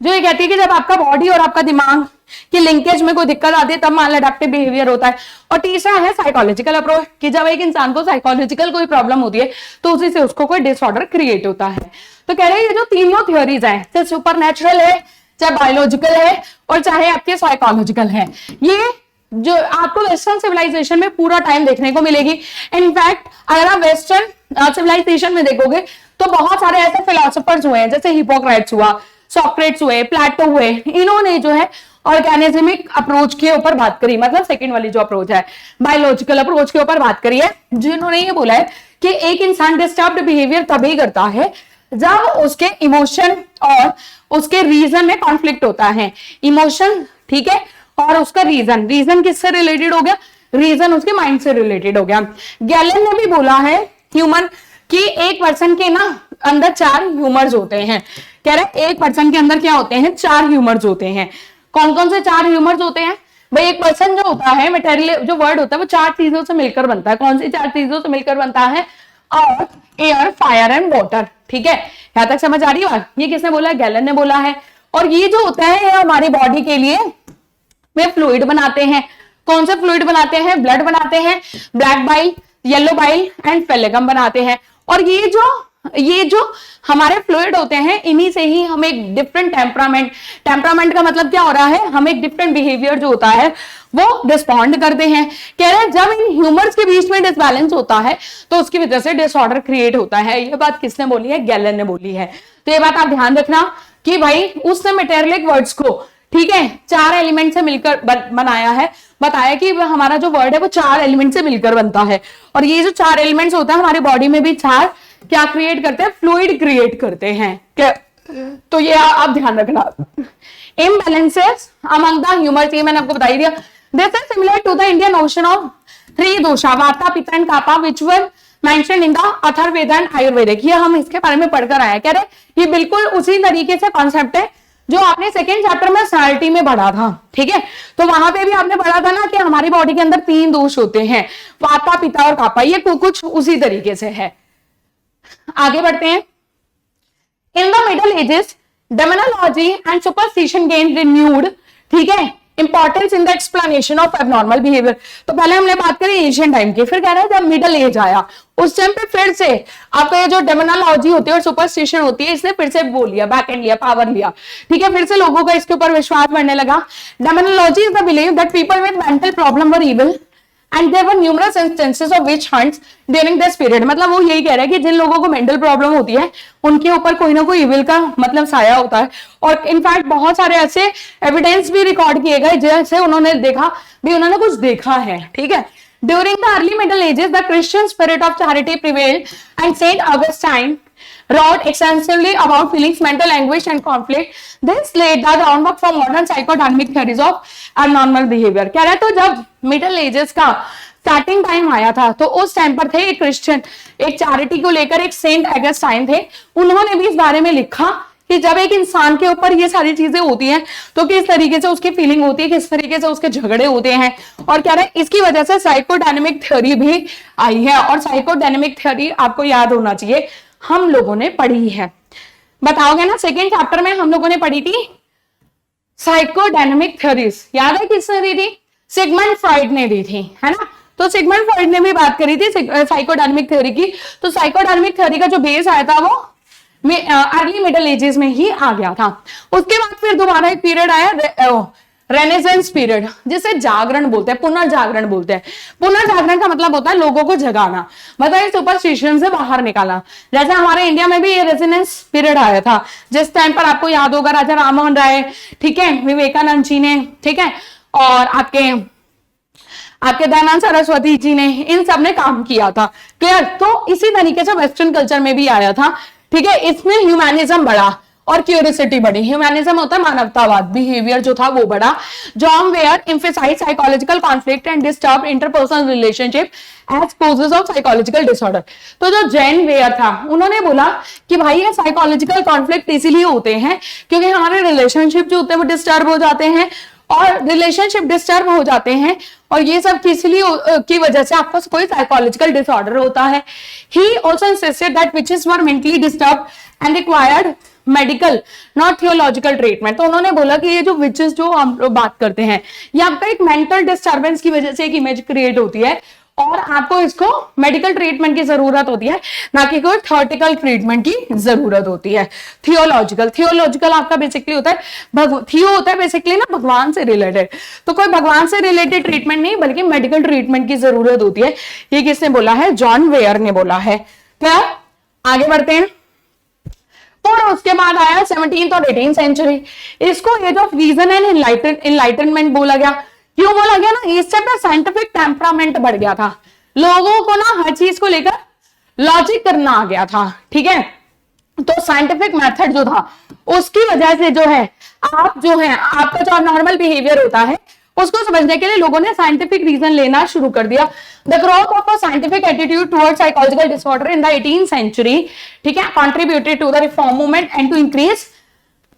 जो ये कहती है कि जब आपका बॉडी और आपका दिमाग की लिंकेज में कोई दिक्कत आती है तब माल अडेप्टिव बिहेवियर होता है। और तीसरा है साइकोलॉजिकल अप्रोच, कि जब एक इंसान को साइकोलॉजिकल कोई प्रॉब्लम होती है तो उसी से उसको कोई डिसऑर्डर क्रिएट होता है। तो कह रहे हैं ये जो तीनों थ्योरीज हैं, चाहे सुपरनैचुरल है, चाहे बायोलॉजिकल है और चाहे आपके साइकोलॉजिकल है, ये जो आपको वेस्टर्न सिविलाइजेशन में पूरा टाइम देखने को मिलेगी। इनफैक्ट अगर आप वेस्टर्न सिविलाइजेशन में देखोगे तो बहुत सारे ऐसे फिलोसोफर्स हुए हैं, जैसे हिपोक्रेट्स हुआ, सोक्रेट्स हुए, प्लेटो हुए, इन्होंने जो है ऑर्गेनिज्मिक अप्रोच के ऊपर बात करी, मतलब सेकंड वाली जो अप्रोच है बायोलॉजिकल अप्रोच के ऊपर बात करी है, जिन्होंने ये बोला है कि एक इंसान डिस्टर्ब्ड बिहेवियर तभी करता है जब उसके इमोशन और उसके रीजन में कॉन्फ्लिक्ट होता है। इमोशन, ठीक है, और उसका रीजन किससे रिलेटेड हो गया, रीजन उसके माइंड से रिलेटेड हो गया। गैलन ने भी बोला है ह्यूमन कि एक पर्सन के ना अंदर 4 ह्यूमर्स होते हैं। कह रहे एक पर्सन के अंदर क्या होते हैं, 4 ह्यूमर्स होते हैं। कौन कौन से 4 ह्यूमर्स होते हैं भाई? एक पर्सन जो होता है, मटेरियल जो वर्ड होता है वो 4 चीजों से मिलकर बनता है। कौन सी 4 चीजों से मिलकर बनता है? अर्थ, एयर, फायर एंड वाटर। ठीक है, यहां तक समझ आ रही है बात? ये किसने बोला? गैलन ने बोला है। और ये जो होता है ये हमारी बॉडी के लिए वे फ्लूइड बनाते हैं। कौन से फ्लूइड बनाते हैं? ब्लड बनाते हैं, black bile, yellow bile and phlegm बनाते हैं। और ये जो हमारे फ्लूइड होते हैं, इन्हीं से ही हम एक डिफरेंट टेम्परामेंट का मतलब क्या हो रहा है, हम एक डिफरेंट बिहेवियर जो होता है वो रिस्पॉन्ड करते हैं। कह रहे हैं जब इन ह्यूमर्स के बीच में डिसबैलेंस होता है तो उसकी वजह से डिसऑर्डर क्रिएट होता है। ये बात किसने बोली है? गैलन ने बोली है। तो ये बात आप ध्यान रखना कि भाई उसने मेटेरियलिक वर्ड्स को, ठीक है, 4 एलिमेंट से मिलकर बनाया है। बताया कि हमारा जो वर्ड है वो 4 एलिमेंट से मिलकर बनता है। और ये जो 4 एलिमेंट्स होता है हमारी बॉडी में भी 4 क्या क्रिएट करते हैं? फ्लूइड क्रिएट करते हैं। तो ये आप ध्यान रखना। इम्बैलेंसेस अमंग द ह्यूमर्स, ये मैंने आपको बता दिया। This is similar to the Indian notion of 3 dosha, vata, pitta and kapha, which were mentioned in the Atharvaveda and Ayurvedic. ये हम इसके बारे में पढ़कर आए। कह रहे ये बिल्कुल उसी तरीके से कॉन्सेप्ट है जो आपने सेकेंड चैप्टर में साल्टी में पढ़ा था। ठीक है, तो वहां पे भी आपने पढ़ा था ना कि हमारी बॉडी के अंदर 3 दोष होते हैं, वाता, पित्त और कापा। ये कुछ उसी तरीके से है। आगे बढ़ते हैं। In the middle edges demonology and superstition gain renewed, ठीक है, importance in the explanation of abnormal behaviour. तो पहले हमने बात करी एशियन टाइम की, फिर कह रहे हैं जब मिडल एज आया उस टाइम पे फिर से आपका ये जो डेमोनोलॉजी होती है और सुपरस्टिशन होती है, इसने फिर से बोल लिया, बैक एंड लिया, पावर लिया। ठीक है, फिर से लोगों का इसके ऊपर विश्वास बढ़ने लगा। Demonology is the believe that people with mental problem were evil and there were numerous instances of witch hunts during this period. मतलब वो यही कह रहा है कि जिन लोगों को मेंटल प्रॉब्लम होती है उनके ऊपर कोई ना कोई इविल का मतलब साया होता है। और इनफैक्ट बहुत सारे ऐसे एविडेंस भी रिकॉर्ड किए गए जैसे उन्होंने देखा भी, उन्होंने कुछ देखा है। ठीक है, during the early middle ages the Christian spirit of charity prevailed and Saint Augustine wrote extensively about feelings, mental anguish and conflict. This laid the groundwork for modern psychodynamic theories of abnormal behavior. कह रहे तो जब middle ages का starting time आया था तो उस time पर थे एक क्रिश्चियन, एक चैरिटी को लेकर एक सेंट ऑगस्टाइन थे। उन्होंने भी इस बारे में लिखा कि जब एक इंसान के ऊपर ये सारी चीजें होती हैं तो किस तरीके से उसकी फीलिंग होती है, किस तरीके से उसके झगड़े होते हैं। और कह रहे हैं इसकी वजह से साइकोडायनेमिक थ्योरी भी आई है। और साइकोडायनेमिक थ्योरी आपको याद होना चाहिए, हम लोगों ने पढ़ी है। बताओगे ना, सेकेंड चैप्टर में हम लोगों ने पढ़ी थी साइकोडायनेमिक थ्योरीज। याद है किसने दी थी? सिगमंड फ्रॉइड ने दी थी, है ना। तो सिगमंड फ्रॉइड ने भी बात करी थी साइकोडायनेमिक थ्योरी की। तो साइकोडायनेमिक थ्योरी का जो बेस आया था वो अर्ली मिडिल एजेस में ही आ गया था। उसके बाद फिर दोबारा एक पीरियड आया रेनेसेंस पीरियड, जिसे जागरण बोलते हैं, पुनर्जागरण बोलते हैं। पुनर्जागरण का मतलब होता है लोगों को जगाना, मतलब सुपरस्टिशन से बाहर निकालना। जैसे हमारे इंडिया में भी ये रेनेसेंस पीरियड आया था, जिस टाइम पर आपको याद होगा राजा राममोहन राय, ठीक है, विवेकानंद जी ने, ठीक है, और आपके दयानंद सरस्वती जी ने, इन सब ने काम किया था। क्लियर? तो इसी तरीके से वेस्टर्न कल्चर में भी आया था। ठीक है, इसमें ह्यूमैनिज्म बढ़ा और क्यूरियोसिटी बढ़ी। ह्यूमैनिज्म होता है मानवतावाद, बिहेवियर जो था वो बढ़ा। John Weyer emphasise psychological conflict and disturb interpersonal relationship as causes of psychological disorder. तो जो जॉन वेयर था उन्होंने बोला कि भाई ये साइकोलॉजिकल कॉन्फ्लिक्ट इसीलिए होते हैं क्योंकि हमारे रिलेशनशिप जो होते हैं वो डिस्टर्ब हो जाते हैं, और रिलेशनशिप डिस्टर्ब हो जाते हैं और ये सब की वजह से आपको कोई साइकोलॉजिकल डिसऑर्डर होता है। He also insisted that witches were mentally disturb and required medical not theological treatment. तो उन्होंने बोला कि ये जो विचेस जो हम लोग बात करते हैं, ये आपका एक मेंटल डिस्टर्बेंस की वजह से एक इमेज क्रिएट होती है और आपको इसको मेडिकल ट्रीटमेंट की जरूरत होती है, ना कि कोई थ्योरेटिकल ट्रीटमेंट की जरूरत होती है। थियोलॉजिकल आपका बेसिकली होता है थियो होता है बेसिकली ना भगवान से रिलेटेड, तो कोई भगवान से रिलेटेड ट्रीटमेंट नहीं बल्कि मेडिकल ट्रीटमेंट की जरूरत होती है। ये किसने बोला है? जॉन वेयर ने बोला है। क्या आगे बढ़ते हैं। और उसके बाद आया 17th और 18th सेंचुरी। इसको age of reason and enlightenment बोला गया। क्यों बोला गया ना? इस टाइम पे साइंटिफिक टेम्परामेंट बढ़ गया था, लोगों को ना हर चीज को लेकर लॉजिक करना आ गया था, ठीक है। तो साइंटिफिक मेथड जो था उसकी वजह से जो है आपका जो नॉर्मल बिहेवियर होता है उसको समझने के लिए लोगों ने साइंटिफिक रीजन लेना शुरू कर दिया। The growth of a scientific attitude towards psychological disorder in the 18th century, ठीक है, contributed to the reform movement and to increase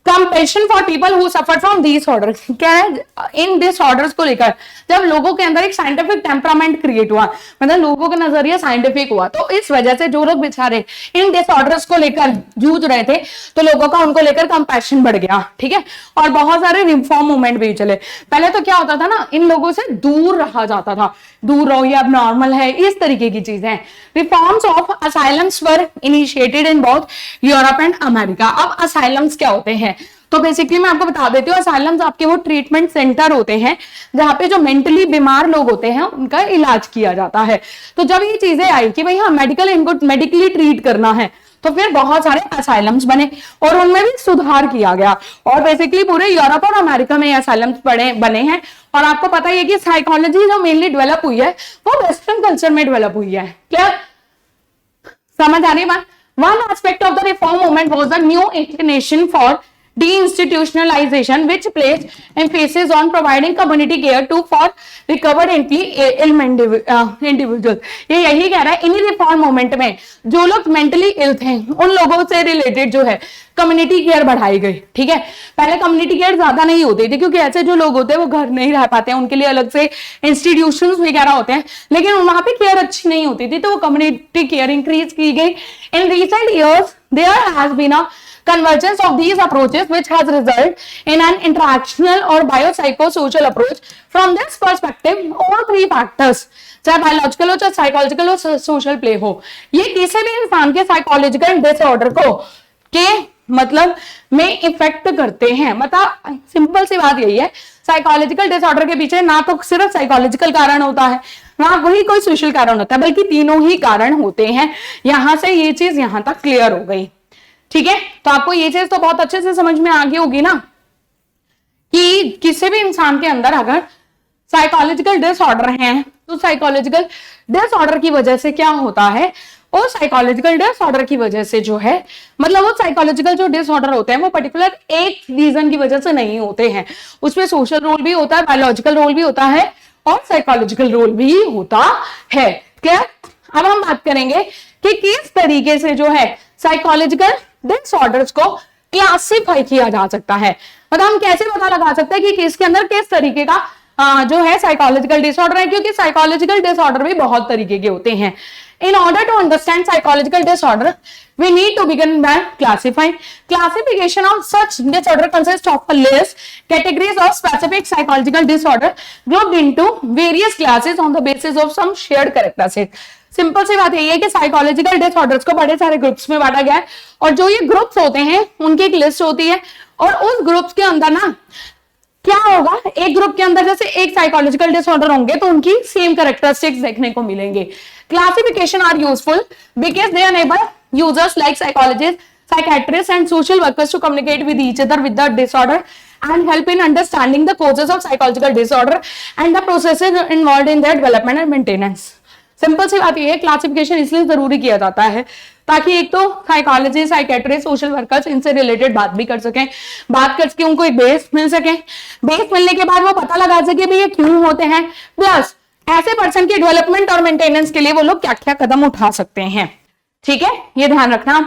compassion for people who suffer from this order. क्या है इन disorders को लेकर जब लोगों के अंदर एक साइंटिफिक टेम्परामेंट क्रिएट हुआ, मतलब लोगों का नजरिया साइंटिफिक हुआ, तो इस वजह से जो लोग बेचारे इन डिसऑर्डर्स को लेकर जूझ रहे थे तो लोगों का उनको लेकर कंपैशन बढ़ गया, ठीक है। और बहुत सारे रिफॉर्म मूवमेंट भी चले। पहले तो क्या होता था ना, इन लोगों से दूर रहा जाता था, दूर रहो ये अब नॉर्मल है, इस तरीके की चीजें। Reforms of asylums were initiated in both Europe and America. अब असाइलम्स क्या होते हैं? तो बेसिकली मैं आपको बता देती हूँ, असाइलम्स आपके वो ट्रीटमेंट सेंटर होते हैं जहां पे जो मेंटली बीमार लोग होते हैं उनका इलाज किया जाता है। तो जब ये चीजें आई कि भाई हाँ मेडिकली ट्रीट करना है, तो फिर बहुत सारे असाइलम्स बने और उनमें भी सुधार किया गया और बेसिकली पूरे यूरोप और अमेरिका में असाइलम्स बने हैं। और आपको पता ही है कि साइकोलॉजी जो मेनली डेवलप हुई है वो वेस्टर्न कल्चर में डेवलप हुई है। क्लियर? समझ आ रही बात? One aspect of the reform movement was the new inclination for deinstitutionalization, which placed emphasis on providing community care to for recovered ill individuals। ये यही कह रहा है, इन्हीं रिफॉर्म मूवमेंट में जो लोग मेंटली इल थे उन लोगों से रिलेटेड जो है कम्युनिटी केयर बढ़ाई गई, ठीक है। पहले कम्युनिटी केयर ज्यादा नहीं होती थी क्योंकि ऐसे जो लोग होते हैं वो घर नहीं रह पाते हैं, उनके लिए अलग से इंस्टीट्यूशंस वगैरह होते हैं, लेकिन वहां पे केयर अच्छी नहीं होती थी, तो वो कम्युनिटी केयर इंक्रीज की गई। In recent years there has been a convergence of these approaches which has resulted in an interactional or biopsychosocial approach। from this perspective all three factors, चाहे बायोलॉजिकल हो चाहे साइकोलॉजिकल हो social play हो, ये किसी भी इंसान के साइकोलॉजिकल डिसऑर्डर को के मतलब में इफेक्ट करते हैं। मतलब सिंपल सी बात यही है, साइकोलॉजिकल डिसऑर्डर के पीछे ना तो सिर्फ साइकोलॉजिकल कारण होता है ना वही कोई सोशल कारण होता है, बल्कि तीनों ही कारण होते हैं। यहां से ये चीज यहां तक क्लियर हो गई, ठीक है। तो आपको ये चीज तो बहुत अच्छे से समझ में आ गई होगी ना कि किसी भी इंसान के अंदर अगर साइकोलॉजिकल डिसऑर्डर है तो साइकोलॉजिकल डिसऑर्डर की वजह से क्या होता है, और साइकोलॉजिकल डिसऑर्डर की वजह से जो है मतलब वो साइकोलॉजिकल जो डिसऑर्डर होते हैं वो पर्टिकुलर एक रीजन की वजह से नहीं होते हैं, उसमें सोशल रोल भी होता है, बायोलॉजिकल रोल भी होता है और साइकोलॉजिकल रोल भी होता है। क्लियर? अब हम बात करेंगे कि किस तरीके से जो है साइकोलॉजिकल डिसऑर्डर्स को क्लासिफाई किया जा सकता है। मतलब हम कैसे पता लगा सकते हैं कि किसके अंदर किस तरीके का जो है साइकोलॉजिकल डिसऑर्डर है, क्योंकि साइकोलॉजिकल डिसऑर्डर भी बहुत तरीके के होते हैं। In order to understand psychological disorder, we need to begin by classifying. Classification of such disorder consists of a list, categories of specific psychological disorder grouped into various classes on the basis of some shared characteristics. Simple सी बात यही है कि psychological disorders को बड़े सारे groups में बांटा गया है और जो ये ग्रुप्स होते हैं उनकी एक लिस्ट होती है और उस ग्रुप्स के अंदर ना क्या होगा, एक ग्रुप के अंदर जैसे एक साइकोलॉजिकल डिसऑर्डर होंगे तो उनकी सेम कैरेक्टरिस्टिक्स देखने को मिलेंगे। Classification are useful because they enable users like psychologists, psychiatrists and social workers to communicate with each other with the disorder and help in understanding the causes of psychological disorder and the processes involved in their development and maintenance। Simple सी बात ये है, classification इसलिए जरूरी किया जाता है ताकि एक तो साइकोलॉजी, साइकेट्रिस्ट, सोशल वर्कर्स इनसे रिलेटेड बात भी कर सकें, बात करके उनको एक बेस मिल सके, बेस मिलने के बाद वो पता लगा सके भी ये क्यों होते हैं, प्लस ऐसे पर्सन के डेवलपमेंट और मेंटेनेंस के लिए वो लोग क्या क्या कदम उठा सकते हैं। ठीक है, ये ध्यान रखना।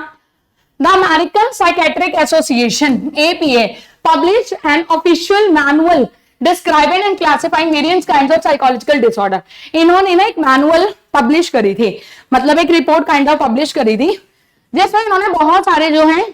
The American psychiatric association APA published an official manual describing and classifying various kinds of psychological disorder। इन्होंने ना एक मैनुअल पब्लिश करी थी, मतलब एक रिपोर्ट काइंड ऑफ पब्लिश करी थी जिसमें इन्होंने बहुत सारे जो हैं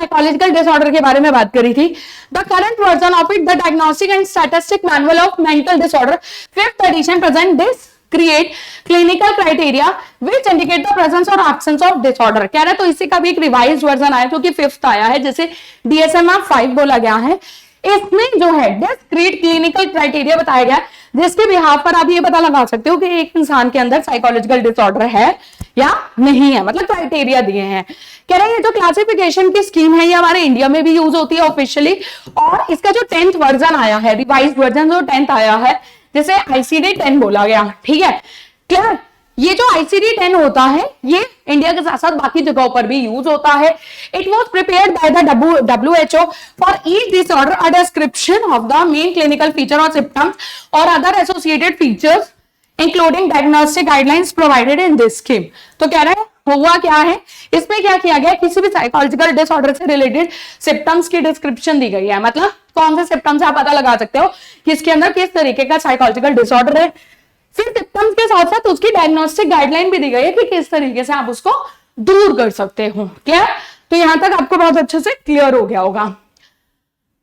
साइकोलॉजिकल डिसऑर्डर के बारे में बात करी थी। The current version of it, the diagnostic and statistic manual of mental disorder, 5th edition, present this create clinical criteria which indicate the presence or absence of disorder। कह रहा है तो इसी का भी एक रिवाइज्ड वर्जन आया जो कि 5th आया है, जिसे DSM-5 बोला गया है। इसमें जो है डिस्क्रीट क्लिनिकल क्राइटेरिया बताया गया जिसके बिहाफ पर आप ये पता लगा सकते हो कि एक इंसान के अंदर साइकोलॉजिकल डिसऑर्डर है या नहीं है, मतलब क्राइटेरिया दिए हैं। कह रहे हैं ये जो क्लासिफिकेशन की स्कीम है ये हमारे इंडिया में भी यूज होती है ऑफिशियली, और इसका जो 10th वर्जन आया है, रिवाइज्ड वर्जन जो 10th आया है, जिसे ICD-10 बोला गया, ठीक है, क्लियर। ये जो ICD-10 होता है ये इंडिया के साथ साथ बाकी जगहों पर भी यूज होता है। It was prepared by the WHO for each disorder a description of the main clinical feature और सिम्टम्स और other associated features including diagnostic guidelines provided in this scheme. तो कह रहे हैं हुआ क्या है, इसमें क्या किया गया, किसी भी साइकोलॉजिकल डिसऑर्डर से रिलेटेड सिम्टम्स की डिस्क्रिप्शन दी गई है, मतलब कौन से सिम्टम्स आप पता लगा सकते हो कि इसके अंदर किस तरीके का साइकोलॉजिकल डिसऑर्डर है। फिर सिम्टम्स के साथ साथ उसकी डायग्नोस्टिक गाइडलाइन भी दी गई है कि किस तरीके से आप उसको दूर कर सकते हो। क्लियर, तो यहां तक आपको बहुत अच्छे से क्लियर हो गया होगा।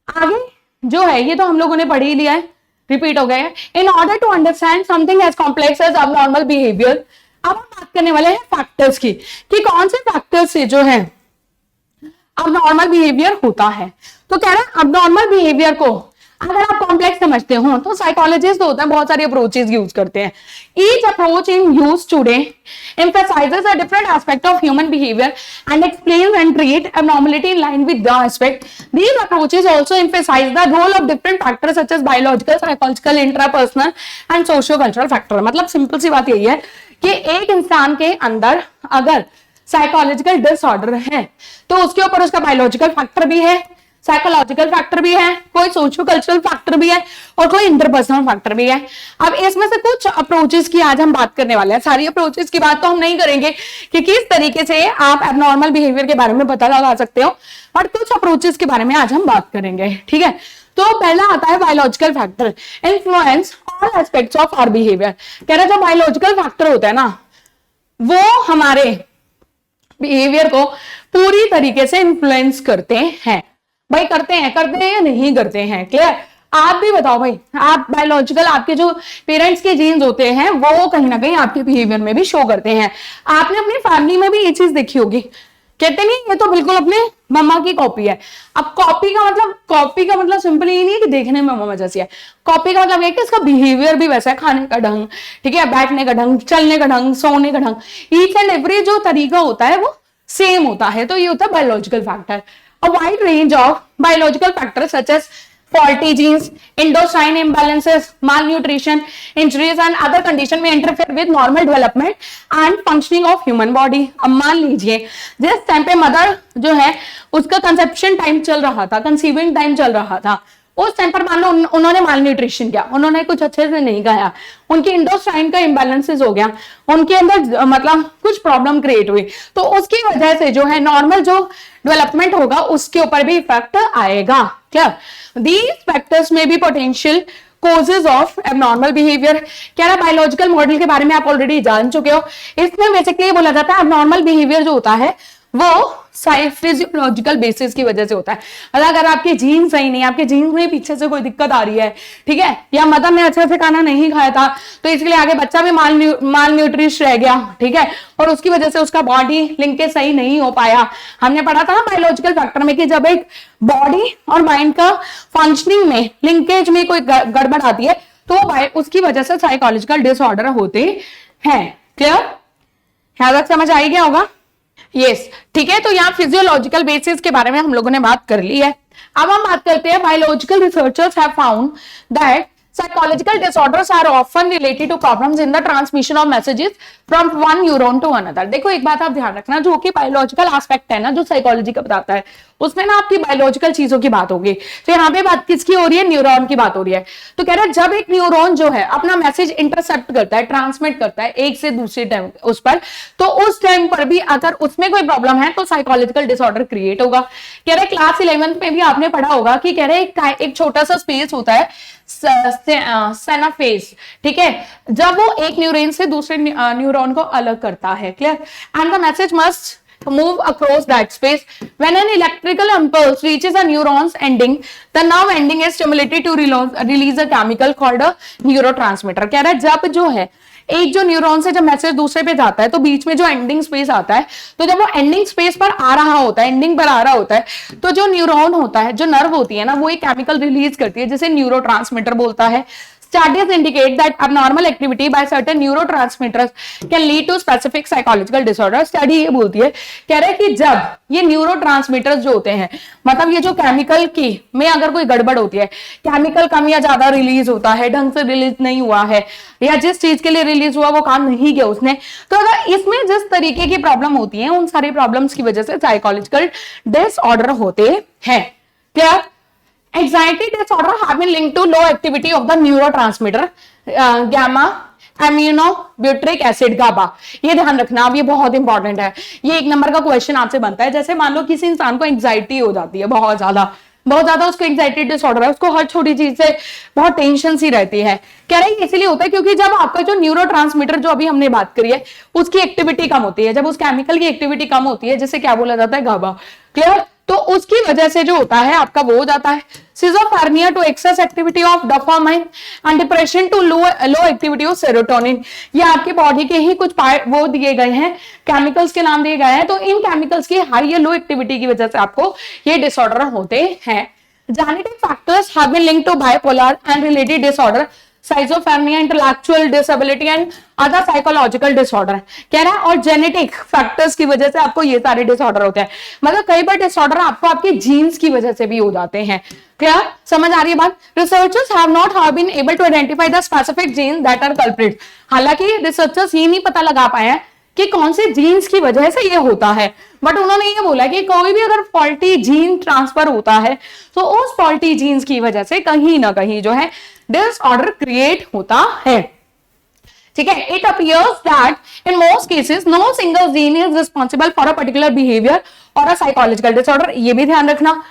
आगे जो है ये तो हम लोगों ने पढ़ ही लिया है, रिपीट हो गया है। In order to understand something as complex as abnormal behaviour, अब हम बात करने वाले हैं फैक्टर्स की कि कौन से फैक्टर्स से जो है अबनॉर्मल बिहेवियर होता है। तो कह रहे हैं अबनॉर्मल बिहेवियर को अगर आप कॉम्प्लेक्स समझते हो तो साइकोलॉजिस्ट होता है बहुत सारी अप्रोचेस यूज करते हैं। Each approach in use today emphasizes a different aspect of human behavior and explains and treat abnormality in line with the aspect. These approaches also emphasize the role of different factors such as biological, psychological, intrapersonal and socio-cultural factor। मतलब simple सी बात यही है कि एक इंसान के अंदर अगर साइकोलॉजिकल डिसऑर्डर है तो उसके ऊपर उसका बायोलॉजिकल फैक्टर भी है, साइकोलॉजिकल फैक्टर भी है, कोई सोशियो कल्चरल फैक्टर भी है और कोई इंटरपर्सनल फैक्टर भी है। अब इसमें से कुछ अप्रोचेस की आज हम बात करने वाले हैं। सारी अप्रोचेस की बात तो हम नहीं करेंगे कि किस तरीके से आप एबनॉर्मल बिहेवियर के बारे में पता लगा सकते हो, और कुछ अप्रोचेस के बारे में आज हम बात करेंगे, ठीक है। तो पहला आता है biological factor, influence all aspects of our behaviour. कह रहे जो बायोलॉजिकल फैक्टर होता है ना वो हमारे बिहेवियर को पूरी तरीके से इन्फ्लुएंस करते हैं। भाई करते हैं या नहीं करते हैं, क्लियर। आप भी बताओ भाई, आप बायोलॉजिकल आपके जो पेरेंट्स के जीन्स होते हैं वो कहीं ना कहीं आपके बिहेवियर में भी शो करते हैं। आपने अपनी फैमिली में भी ये चीज देखी होगी, कहते नहीं ये तो बिल्कुल अपने मम्मा की कॉपी है। अब कॉपी का मतलब सिंपल ये नहीं है कि देखने में मम्मा जैसी है, कॉपी का मतलब ये कि इसका बिहेवियर भी वैसा है, खाने का ढंग, ठीक है, बैठने का ढंग, चलने का ढंग, सोने का ढंग, ईच एंड एवरी जो तरीका होता है वो सेम होता है। तो ये होता है biological factor. A wide range of biological factors such as faulty genes, endocrine imbalances, malnutrition, injuries and other conditions may interfere with normal development and functioning of human body। अब मान लीजिए जिस टाइम पे मदर जो है उसका conception time चल रहा था, कंसीविंग टाइम चल रहा था, उस टाइम पर मान लो उन्होंने मालन्यूट्रिशन किया, उन्होंने कुछ अच्छे से नहीं खाया, उनकी इंडोस्ट्राइन का इम्बैलेंसेस हो गया, उनके अंदर मतलब कुछ प्रॉब्लम क्रिएट हुई, तो उसकी वजह से जो है नॉर्मल जो डेवलपमेंट होगा उसके ऊपर भी इफेक्ट आएगा। क्या दीज फैक्टर्स में भी potential causes of abnormal behaviour. कह रहा बायोलॉजिकल मॉडल के बारे में आप ऑलरेडी जान चुके हो। इसमें बेसिकली बोला जाता है एबनॉर्मल बिहेवियर जो होता है वो फिजियोलॉजिकल बेसिस की वजह से होता है। अगर आपके जीन सही नहीं, आपके जीन में पीछे से कोई दिक्कत आ रही है, ठीक है, या मदर ने अच्छे से खाना नहीं खाया था तो इसलिए आगे बच्चा भी माल न्यूट्रिश रह गया, ठीक है, और उसकी वजह से उसका बॉडी लिंकेज सही नहीं हो पाया। हमने पढ़ा था ना बायोलॉजिकल फैक्टर में कि जब एक बॉडी और माइंड का फंक्शनिंग में लिंकेज में कोई गड़बड़ आती है तो उसकी वजह से साइकोलॉजिकल डिसऑर्डर होते हैं। क्लियर, यहां तक समझ आ गया होगा? यस, ठीक है। तो यहाँ फिजियोलॉजिकल बेसिस के बारे में हम लोगों ने बात कर ली है। अब हम बात करते हैं biological researchers have found that psychological disorders are often related to problems in the transmission of messages from one neuron to another। देखो एक बात आप ध्यान रखना, जो कि बायोलॉजिकल एस्पेक्ट है ना, जो साइकोलॉजी का बताता है, उसमें ना आपकी बायोलॉजिकल चीजों की बात होगी। तो यहाँ पे बात किसकी हो रही है? न्यूरॉन की बात हो रही है। तो कह रहा है जब एक न्यूरॉन जो है अपना मैसेज इंटरसेप्ट करता है, ट्रांसमिट करता है एक से दूसरे टाइम उस पर, तो उस टाइम पर भी अगर उसमें कोई प्रॉब्लम है तो साइकोलॉजिकल डिसऑर्डर क्रिएट होगा। कह रहे क्लास 11th में भी आपने पढ़ा होगा कि कह रहे एक छोटा सा स्पेस होता है सिनाप्स, ठीक है, जब वो एक न्यूरॉन से दूसरे न्यूरॉन को अलग करता है। Clear, and the message must move across that space. When an electrical impulse reaches a neuron's ending, the nerve ending is stimulated to release a chemical called a neurotransmitter. कह रहा है जब जो है एक जो न्यूरॉन से जब मैसेज दूसरे पे जाता है तो बीच में जो एंडिंग स्पेस आता है, तो जब वो एंडिंग स्पेस पर आ रहा होता है, एंडिंग पर आ रहा होता है, तो जो न्यूरॉन होता है, जो नर्व होती है ना, वो एक केमिकल रिलीज करती है जिसे न्यूरोट्रांसमीटर बोलता है. Studies indicate that abnormal activity by certain neurotransmitters can lead to specific psychological disorder. Study ये बोलती है, कह रहा है कि जब ये न्यूरोट्रांसमीटर्स जो होते हैं, मतलब ये जो केमिकल की में अगर कोई गड़बड़ होती है, केमिकल कम या ज्यादा रिलीज होता है, ढंग से रिलीज नहीं हुआ है, या जिस चीज के लिए रिलीज हुआ वो काम नहीं किया उसने, तो अगर इसमें जिस तरीके की प्रॉब्लम होती है, उन सारी प्रॉब्लम्स की वजह से साइकोलॉजिकल डिसऑर्डर होते हैं. क्या Anxiety disorder have been linked to low activity of the neurotransmitter gamma aminobutyric acid GABA. ये ध्यान रखना, अब ये बहुत इंपॉर्टेंट है, ये एक नंबर का क्वेश्चन आपसे बनता है. जैसे मान लो किसी इंसान को एंग्जाइटी हो जाती है, बहुत ज्यादा उसको एंग्जाइटी डिसऑर्डर है, उसको हर छोटी चीज से बहुत टेंशन सी रहती है. कह रहे हैं इसलिए होता है क्योंकि जब आपका जो न्यूरोट्रांसमीटर जो अभी हमने बात करी है उसकी एक्टिविटी कम होती है, जब उस केमिकल की एक्टिविटी कम होती है, जिसे क्या बोला जाता है, गाबा. क्लियर? तो उसकी वजह से जो होता है आपका वो हो जाता है schizophrenia to excess activity of dopamine and depression to low activity of serotonin. ये आपकी बॉडी के ही कुछ वो दिए गए हैं, केमिकल्स के नाम दिए गए हैं. तो इन केमिकल्स की हाई या लो एक्टिविटी की वजह से आपको ये डिसऑर्डर होते हैं. Genetic factors have been linked to bipolar and related disorder, schizophrenia, intellectual disability and other psychological disorder. कह रहा है और जेनेटिक फैक्टर्स की वजह से आपको ये सारे डिसऑर्डर होते हैं. मतलब कई बार डिसऑर्डर आपको आपके जीन्स की वजह से भी हो जाते हैं. क्लियर? समझ आ रही है बात? Researchers have not been able to identify the specific gene that are culprit. हालांकि रिसर्चर्स ये नहीं पता लगा पाए हैं कि कौन से जीन्स की वजह से ये होता है, बट उन्होंने ये बोला कि कोई भी अगर फॉल्टी जीन ट्रांसफर होता है तो उस फॉल्टी जीन्स की वजह से कहीं ना कहीं जो है डिसऑर्डर क्रिएट होता है. ठीक है? It appears that in most cases no single gene is responsible for a particular behaviour और अ साइकोलॉजिकल डिसऑर्डर. ये भी ध्यान रखना,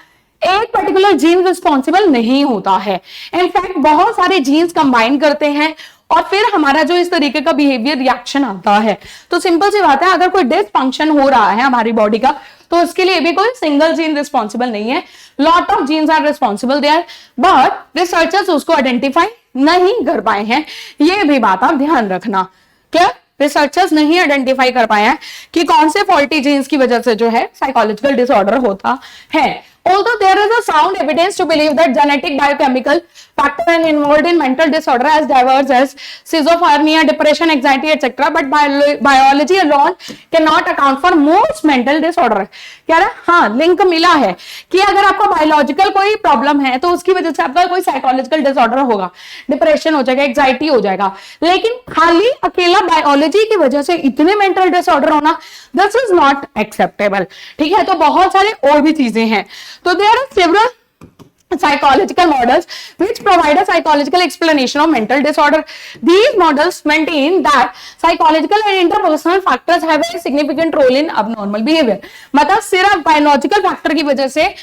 एक पर्टिकुलर जीन रिस्पॉन्सिबल नहीं होता है. इनफैक्ट बहुत सारे जीन्स कंबाइन करते हैं और फिर हमारा जो इस तरीके का बिहेवियर रिएक्शन आता है. तो सिंपल सी बात है, अगर कोई डिसफंक्शन हो रहा है हमारी बॉडी का तो उसके लिए भी कोई सिंगल जीन रिस्पॉन्सिबल नहीं है. Lot of genes are responsible there, but researchers उसको आइडेंटिफाई नहीं कर पाए हैं. ये भी बात आप ध्यान रखना. क्लियर? रिसर्चर्स नहीं आइडेंटिफाई कर पाए हैं कि कौन से फॉल्टी जीन्स की वजह से जो है साइकोलॉजिकल डिसऑर्डर होता है. Although there is a sound evidence to believe that genetic biochemical factors are involved in mental disorder as diverse as schizophrenia, depression, anxiety, etc., but biology alone cannot account for most mental disorder. कह रहा है हाँ, link मिला है कि अगर आपको biological कोई प्रॉब्लम है तो उसकी वजह से आपका कोई साइकोलॉजिकल डिसऑर्डर होगा, डिप्रेशन हो जाएगा, एंग्जाइटी हो जाएगा. लेकिन खाली अकेला बायोलॉजी की वजह से इतने मेंटल डिसऑर्डर होना, दिस इज नॉट एक्सेप्टेबल. ठीक है? तो बहुत सारे और भी चीजें हैं. So there are several psychological models which provide a psychological explanation of mental disorder. These models maintain that psychological and interpersonal factors have a significant role in abnormal behavior. मतलब सिर्फ बायोलॉजिकल फैक्टर की वजह से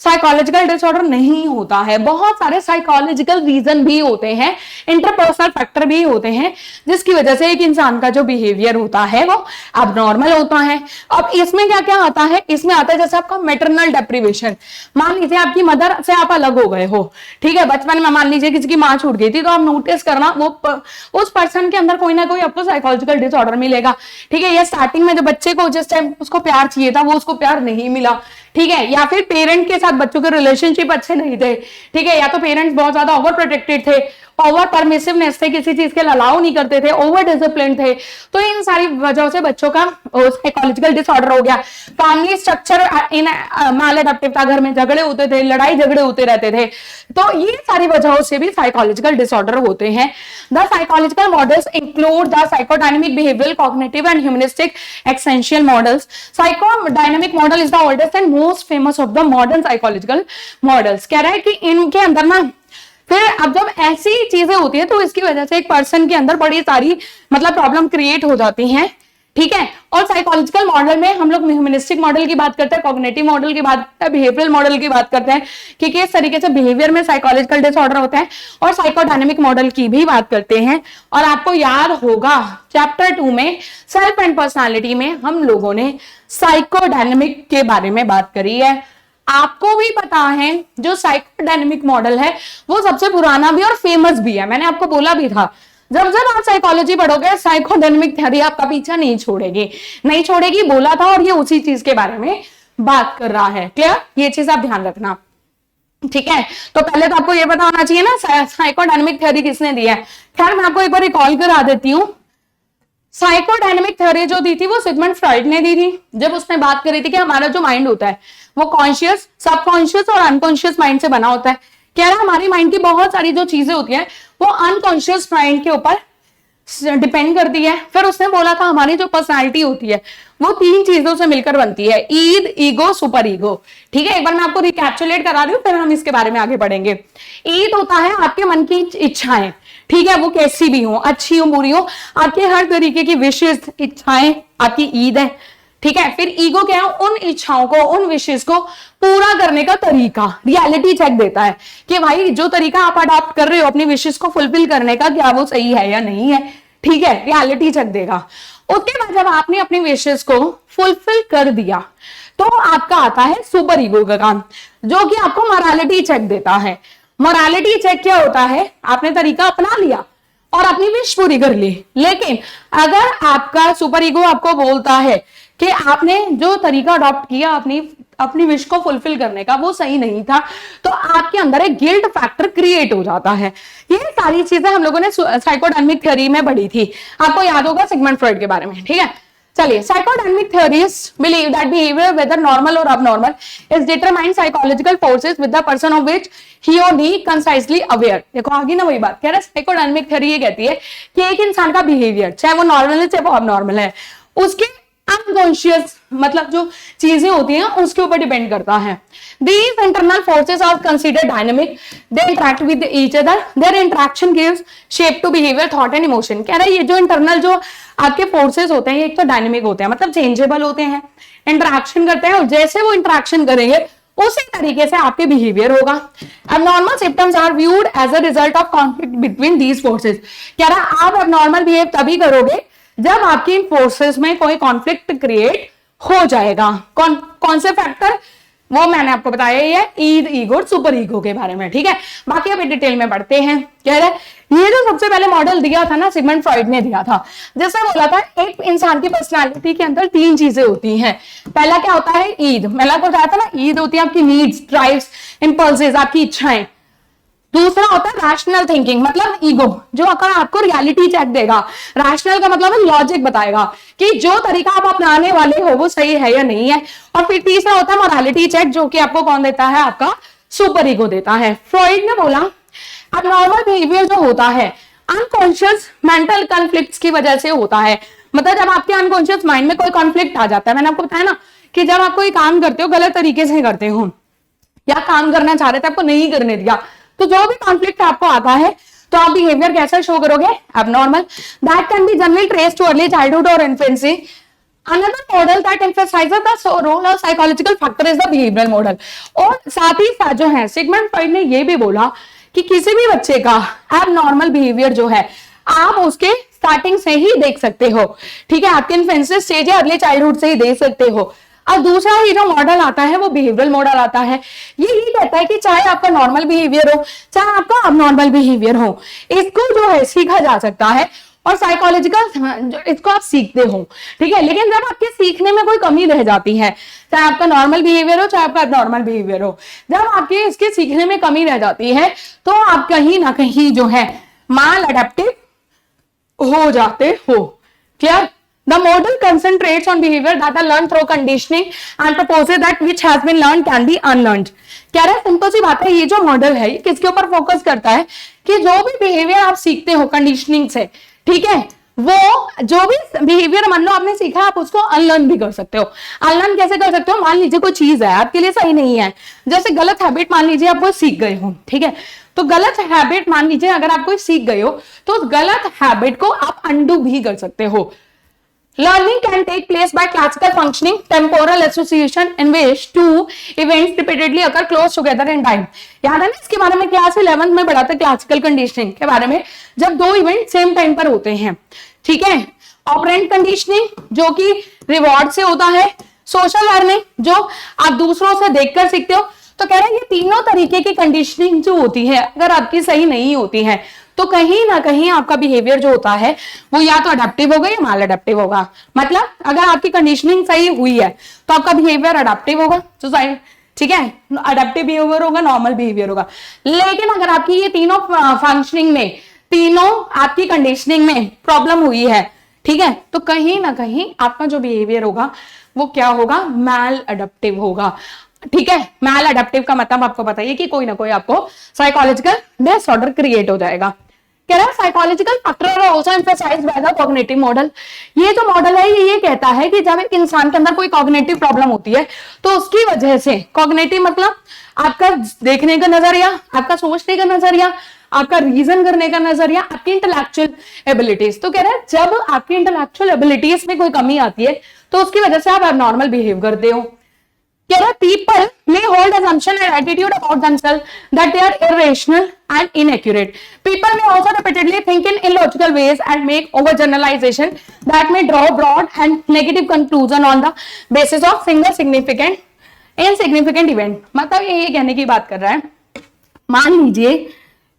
psychological disorder नहीं होता है, बहुत सारे साइकोलॉजिकल रीजन भी होते हैं, इंटरपर्सनल फैक्टर भी होते हैं जिसकी वजह से एक इंसान का जो बिहेवियर होता है वो अबनॉर्मल होता है. अब इसमें क्या क्या आता है? इसमें आता है जैसे आपका मैटरनल डेप्रिवेशन. मान लीजिए आपकी मदर से आप अलग हो गए हो, ठीक है, बचपन में मान लीजिए किसी की माँ छूट गई थी, तो आप नोटिस करना वो उस पर्सन के अंदर कोई ना कोई आपको साइकोलॉजिकल डिसऑर्डर मिलेगा. ठीक है? या स्टार्टिंग में जो बच्चे को जिस टाइम उसको प्यार चाहिए था वो उसको प्यार नहीं मिला. ठीक है? या फिर पेरेंट के साथ बच्चों के रिलेशनशिप अच्छे नहीं थे. ठीक है? या तो पेरेंट्स बहुत ज्यादा ओवर प्रोटेक्टेड थे, ओवर परमिसिवनेस थे, किसी चीज के अलाउ नहीं करते थे, ओवर डिसिप्लिन थे. तो इन सारी वजहों से बच्चों का साइकोलॉजिकल डिसऑर्डर हो गया. फैमिली स्ट्रक्चर इन मैलएडप्टिव था, घर में झगड़े होते थे, लड़ाई झगड़े होते रहते थे. तो ये सारी वजहों से भी साइकोलॉजिकल डिसऑर्डर होते हैं. The psychological models include the psychodynamic, behavioural, cognitive and humanistic existential models. Psychodynamic model is the oldest and most famous of the modern psychological models. कह रहा है कि इनके अंदर ना फिर अब जब ऐसी चीजें होती है तो इसकी वजह से एक पर्सन के अंदर बड़ी सारी मतलब प्रॉब्लम क्रिएट हो जाती हैं. ठीक है। और साइकोलॉजिकल मॉडल में हम लोग ह्यूमनिस्टिक मॉडल की बात करते हैं, कॉग्निटिव मॉडल की बात करते हैं, बिहेवियरल मॉडल की बात करते हैं कि किस तरीके से बिहेवियर में साइकोलॉजिकल डिसऑर्डर होते हैं, और साइकोडायनेमिक मॉडल की भी बात करते हैं। और आपको याद होगा चैप्टर 2 में सेल्फ एंड पर्सनालिटी में हम लोगों ने साइकोडायनेमिक के बारे में बात करी है। आपको भी पता है जो साइकोडायनेमिक मॉडल है वो सबसे पुराना भी और फेमस भी है, मैंने आपको बोला भी था। जब जब आप साइकोलॉजी पढ़ोगे साइकोडायनेमिक थ्योरी आपका पीछा नहीं छोड़ेगी बोला था, और ये उसी चीज के बारे में बात कर रहा है। क्लियर, ये चीज आप ध्यान रखना, ठीक है। तो पहले तो आपको ये पता होना चाहिए ना साइकोडायनेमिक थ्योरी किसने दी है। खैर मैं आपको एक बार रिकॉल करा देती हूँ। साइकोडायनेमिक थ्योरी जो दी थी वो सिगमंड फ्रॉइड ने दी थी, जब उसने बात करी थी कि हमारा जो माइंड होता है वो कॉन्शियस, सबकॉन्शियस और अनकॉन्शियस माइंड से बना होता है। कह रहा हमारी माइंड की बहुत सारी जो चीजें होती है वो अनकॉन्शियस माइंड के ऊपर डिपेंड करती है। फिर उसने बोला था हमारी जो पर्सनालिटी होती है वो 3 चीजों से मिलकर बनती है, ईद, ईगो, सुपर ईगो। ठीक है, एक बार मैं आपको रिकैप्चुलेट करा रही हूँ, फिर हम इसके बारे में आगे बढ़ेंगे। ईद होता है आपके मन की इच्छाएं, ठीक है, वो कैसी भी हो, अच्छी हो बुरी हो, आपके हर तरीके की विशेष इच्छाएं आपकी ईद है। ठीक है, फिर ईगो क्या है, उन इच्छाओं को, उन विशेष को पूरा करने का तरीका, रियलिटी चेक देता है कि भाई जो तरीका आप अडॉप्ट कर रहे हो अपनी विशेष को फुलफिल करने का, क्या वो सही है या नहीं है। ठीक है, रियलिटी चेक देगा। उसके बाद जब आपने अपनी विशेष को फुलफिल कर दिया तो आपका आता है सुपर ईगो का काम, जो कि आपको मोरालिटी चेक देता है। मोरालिटी चेक क्या होता है, आपने तरीका अपना लिया और अपनी विश पूरी कर ली, लेकिन अगर आपका सुपर ईगो आपको बोलता है कि आपने जो तरीका अडॉप्ट किया अपनी विश को फुलफिल करने का वो सही नहीं था, तो आपके अंदर एक गिल्ट फैक्टर क्रिएट हो जाता है। ये सारी चीजें हम लोगों ने साइकोडायनेमिक थ्योरी में पढ़ी थी, आपको याद होगा सिगमंड फ्रॉइड के बारे में। ठीक है, चलिए, psychodynamic theories believe that behaviour whether normal और abnormal is determined psychological forces with the person of which he और नी कंसाइजली अवेयर। देखो आगे ना वही बात कह रहा है, साइकोडायनेमिक थ्योरी ये कहती है कि एक इंसान का बिहेवियर चाहे वो नॉर्मल है चाहे वो अबनॉर्मल है, उसके अनकॉन्शियस मतलब जो चीजें होती हैं उसके ऊपर डिपेंड करता है। These internal forces are considered dynamic. They interact with each other. Their interaction gives shape to behavior, thought and emotion. कह रहा है ये जो इंटरनल जो आपके फोर्सेस होते हैं एक तो डायनेमिक होते हैं, मतलब चेंजेबल होते हैं, इंटरैक्शन करते हैं, और जैसे वो इंटरैक्शन करेंगे उसी तरीके से आपके बिहेवियर होगा। Abnormal symptoms are viewed as a result of conflict between these forces. कह रहा है आप abnormal behave तभी करोगे जब आपकी इन फोर्सेस में कोई कॉन्फ्लिक्ट क्रिएट हो जाएगा। कौन से फैक्टर, वो मैंने आपको बताया ही है, ईद, ईगो, सुपर ईगो के बारे में। ठीक है, बाकी अभी डिटेल में पढ़ते हैं। कह रहे ये जो सबसे पहले मॉडल दिया था ना सिगमंड फ्रॉइड ने दिया था, जैसे बोला था एक इंसान की पर्सनालिटी के अंदर 3 चीजें होती हैं। पहला क्या होता है, ईद, मैंने आपको बताया था ना, ईद होती है आपकी नीड्स, ड्राइव्स, इंपल्सेस, आपकी इच्छाएं। दूसरा होता है रैशनल थिंकिंग, मतलब ईगो, जो अगर आपको रियलिटी चेक देगा। रैशनल का मतलब लॉजिक बताएगा कि जो तरीका आप अपनाने वाले हो वो सही है या नहीं है। और फिर तीसरा होता है मोरालिटी चेक, जो कि आपको कौन देता है, आपका सुपर ईगो देता है। फ्रॉइड ने बोला अबनॉर्मल बिहेवियर जो होता है अनकॉन्शियस मेंटल कॉन्फ्लिक्ट्स की वजह से होता है। मतलब जब आपके अनकॉन्शियस माइंड में कोई कॉन्फ्लिक्ट आ जाता है, मैंने आपको बताया ना कि जब आप कोई काम करते हो गलत तरीके से करते हो या काम करना चाह रहे थे आपको नहीं करने दिया, तो जो भी कॉन्फ्लिक्ट आपको आता है तो आप बिहेवियर कैसा शो करोगे, abnormal. That can be generally traced to early childhood और infancy. Another model that emphasizes the role of psychological factor is the behavioral model। और साथ ही साथ जो है सिगमंड फ्रॉइड ने ये भी बोला कि किसी भी बच्चे का एबनॉर्मल बिहेवियर जो है आप उसके स्टार्टिंग से ही देख सकते हो। ठीक है, आपके इन्फेंसी स्टेज या अर्ली चाइल्डहुड से ही देख सकते हो। और दूसरा ही जो मॉडल आता है वो बिहेवियरल मॉडल आता है। ये कहता है कि चाहे आपका नॉर्मल बिहेवियर हो चाहे आपका अबनॉर्मल बिहेवियर हो, इसको जो है सीखा जा सकता है और साइकोलॉजिकल इसको आप सीखते हो। ठीक है, लेकिन जब आपके सीखने में कोई कमी रह जाती है, चाहे आपका नॉर्मल बिहेवियर हो चाहे आपका अबनॉर्मल बिहेवियर हो, जब आपके इसके सीखने में कमी रह जाती है तो आप कहीं ना कहीं जो है माल अडेप्टिव हो जाते हो। Clear? The model concentrates on behavior that are learned through conditioning and proposes that which has been learned can be unlearned। कह रहा है सिंपल सी बात है, ये जो मॉडल है ये किसके ऊपर फोकस करता है कि जो भी बिहेवियर आप सीखते हो कंडीशनिंग से, ठीक है, वो जो भी बिहेवियर मान लो आपने सीखा आप उसको अनलर्न भी कर सकते हो। अनलर्न कैसे कर सकते हो, मान लीजिए कोई चीज है आपके लिए सही नहीं है, जैसे गलत हैबिट मान लीजिए आप वो सीख गए हो। ठीक है, तो गलत हैबिट मान लीजिए अगर आप कोई सीख गए हो तो उस गलत हैबिट को आप अंडू भी कर सकते हो। Learning can take place by classical functioning temporal association in which two events repeatedly occur close together in time. याद है ना, इसके बारे में क्लास 11 में पढ़ा था क्लासिकल कंडीशनिंग के बारे में, जब दो इवेंट सेम टाइम पर होते हैं, ठीक है। ऑपरेंट कंडीशनिंग जो कि रिवॉर्ड से होता है, सोशल लर्निंग जो आप दूसरों से देखकर सीखते हो। तो कह रहे हैं ये तीनों तरीके की कंडीशनिंग जो होती है अगर आपकी सही नहीं होती है तो कहीं ना कहीं आपका बिहेवियर जो होता है वो या तो अडेप्टिव होगा या माल अडेप्टिव होगा। मतलब अगर आपकी कंडीशनिंग सही हुई है तो आपका बिहेवियर अडेप्टिव होगा, तो ठीक है, अडेप्टिव बिहेवियर होगा, नॉर्मल बिहेवियर होगा। लेकिन अगर आपकी ये तीनों फंक्शनिंग में, तीनों आपकी कंडीशनिंग में प्रॉब्लम हुई है, ठीक है, तो कहीं ना कहीं आपका जो बिहेवियर होगा वो क्या होगा, मैल अडेप्टिव होगा। ठीक है, मैल अडेप्टिव का मतलब आपको बताइए कि कोई ना कोई आपको साइकोलॉजिकल डिसऑर्डर क्रिएट हो जाएगा। कह रहा है psychological factor are also emphasised by the cognitive model. ये जो मॉडल है ये कहता है कि जब एक इंसान के अंदर कोई कॉग्निटिव प्रॉब्लम होती है तो उसकी वजह से, कॉग्निटिव मतलब आपका देखने का नजरिया, आपका सोचने का नजरिया, आपका रीजन करने का नजरिया, आपकी इंटेलेक्चुअल एबिलिटीज। तो कह रहे हैं जब आपकी इंटेलेक्चुअल एबिलिटीज में कोई कमी आती है तो उसकी वजह से आप एबनॉर्मल बिहेव करते हो। People may hold assumption and attitude about themselves that they are irrational and inaccurate. People may also repeatedly think in illogical ways and make overgeneralization that may draw broad and negative conclusion on the basis of single insignificant event. मतलब ये कहने की बात कर रहा है, मान लीजिए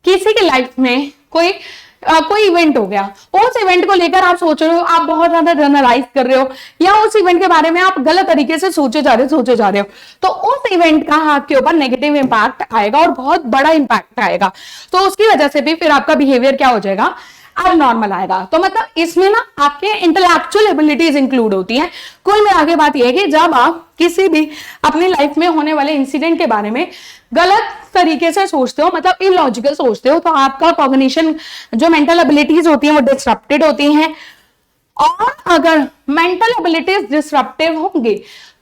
किसी की लाइफ में कोई इवेंट हो गया, उस इवेंट को लेकर आप सोच रहे हो, आप बहुत ज्यादा जनरलाइज कर रहे हो या उस इवेंट के बारे में आप गलत तरीके से सोचे जा रहे हो, तो उस इवेंट का आपके ऊपर नेगेटिव इंपैक्ट आएगा और बहुत बड़ा इंपैक्ट आएगा। तो उसकी वजह से भी फिर आपका बिहेवियर क्या हो जाएगा, अब नॉर्मल आएगा। तो मतलब इसमें ना आपके इंटेलेक्चुअल एबिलिटीज इंक्लूड होती हैं। कुल मिला के बात यह है कि जब आप किसी भी अपनी लाइफ में होने वाले इंसिडेंट के बारे में गलत तरीके से सोचते हो, मतलब इलॉजिकल सोचते हो, तो आपका कॉग्निशन जो मेंटल एबिलिटीज होती हैं वो डिसरप्टेड होती हैं। और अगर मेंटल एबिलिटीज डिसरप्टिव होंगे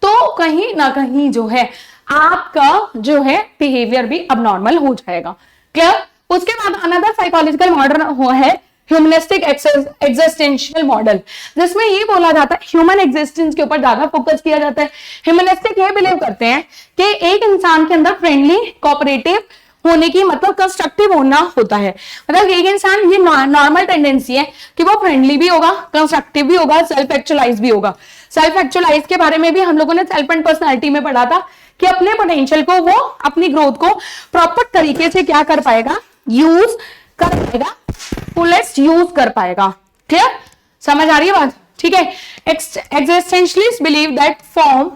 तो कहीं ना कहीं जो है आपका जो है बिहेवियर भी अबनॉर्मल हो जाएगा। क्लियर? उसके बाद अनदर साइकोलॉजिकल मॉडल है ह्यूमनिस्टिक एग्जिस्टेंशियल मॉडल, जिसमें ये बोला जाता है ह्यूमन एग्जिस्टेंस के ऊपर ज्यादा फोकस किया जाता है। ह्यूमनिस्टिक ये बिलीव करते हैं कि एक इंसान के अंदर फ्रेंडली, कोऑपरेटिव होने की मतलब कंस्ट्रक्टिव होना होता है। मतलब एक इंसान, ये नॉर्मल टेंडेंसी है कि वो फ्रेंडली भी होगा, कंस्ट्रक्टिव भी होगा, सेल्फ एक्चुअलाइज भी होगा। सेल्फ एक्चुअलाइज के बारे में भी हम लोगों ने सेल्फ एंड पर्सनैलिटी में पढ़ा था कि अपने पोटेंशियल को वो अपनी ग्रोथ को प्रॉपर तरीके से क्या कर पाएगा, यूज कर पाएगा, फुलेस्ट यूज कर पाएगा। क्लियर? समझ आ रही है बात? ठीक है। Existentialists believe that from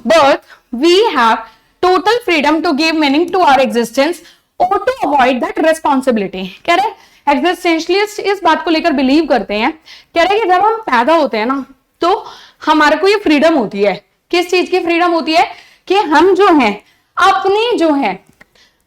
birth we have total freedom to give meaning to our existence or to avoid that responsibility। कह रहे एग्जिस्टेंशियलिस्ट इस बात को लेकर बिलीव करते हैं, कह रहे कि जब हम पैदा होते हैं ना तो हमारे को ये फ्रीडम होती है। किस चीज की फ्रीडम होती है? कि हम जो है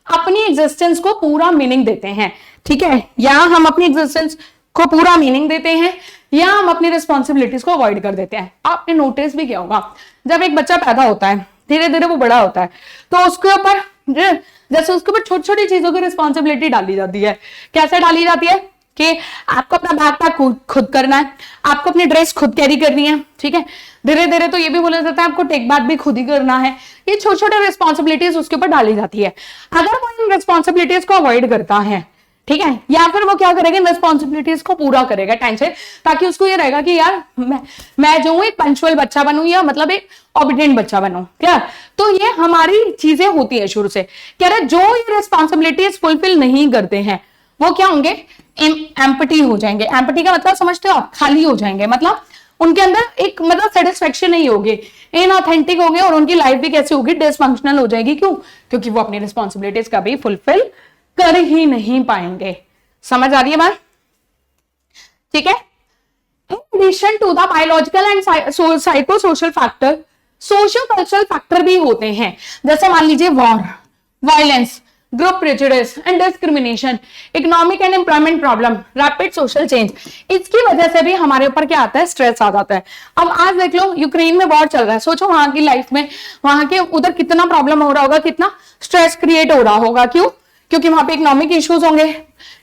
अपनी एग्जिस्टेंस को पूरा मीनिंग देते हैं। ठीक है, या हम अपनी एग्जिस्टेंस को पूरा मीनिंग देते हैं या हम अपनी रिस्पॉन्सिबिलिटीज को अवॉइड कर देते हैं। आपने नोटिस भी किया होगा जब एक बच्चा पैदा होता है धीरे धीरे वो बड़ा होता है तो उसके ऊपर जैसे उसके ऊपर छोटी छोटी चीजों की रिस्पॉन्सिबिलिटी डाली जाती है। कैसे डाली जाती है कि आपको अपना बैकपैक खुद करना है, आपको अपनी ड्रेस खुद कैरी करनी है। ठीक है, धीरे धीरे तो ये भी बोला जाता है आपको टेक बैक भी खुद ही करना है। ये छोटे छोटे रिस्पॉन्सिबिलिटीज उसके ऊपर डाली जाती है। अगर वो इन रिस्पॉन्सिबिलिटीज को अवॉइड करता है, ठीक है, या फिर वो क्या करेगा, रिस्पॉन्सिबिलिटीज को पूरा करेगा टाइम से, ताकि उसको ये रहेगा कि यार मैं जो हूं एक पंक्चुअल बच्चा बनूं या मतलब एक ओबीडिएंट बच्चा बनूं। क्या? तो ये हमारी चीजें होती है शुरू से। कह रहे जो ये रिस्पॉन्सिबिलिटीज फुलफिल नहीं करते हैं वो क्या होंगे, एम्पटी हो जाएंगे। एम्पटी का मतलब समझते हो आप? खाली हो जाएंगे। मतलब उनके अंदर एक मतलब सेटिस्फेक्शन नहीं होगी, इनऑथेंटिक होंगे और उनकी लाइफ भी कैसी होगी, डिसफंक्शनल हो जाएगी। क्यों? क्योंकि वो अपनी रिस्पॉन्सिबिलिटीज कभी फुलफिल कर ही नहीं पाएंगे। समझ आ रही है बात? ठीक है। In addition to the biological and psycho social factor, social cultural factor भी होते हैं। जैसे मान लीजिए war, violence, group prejudice and discrimination, economic and employment problem, rapid social change, इसकी वजह से भी हमारे ऊपर क्या आता है, स्ट्रेस आ जाता है। अब आज देख लो यूक्रेन में वॉर चल रहा है, सोचो वहां की लाइफ में, वहां के उधर कितना प्रॉब्लम हो रहा होगा, कितना स्ट्रेस क्रिएट हो रहा होगा। क्यों? क्योंकि वहां पे इकोनॉमिक इश्यूज होंगे,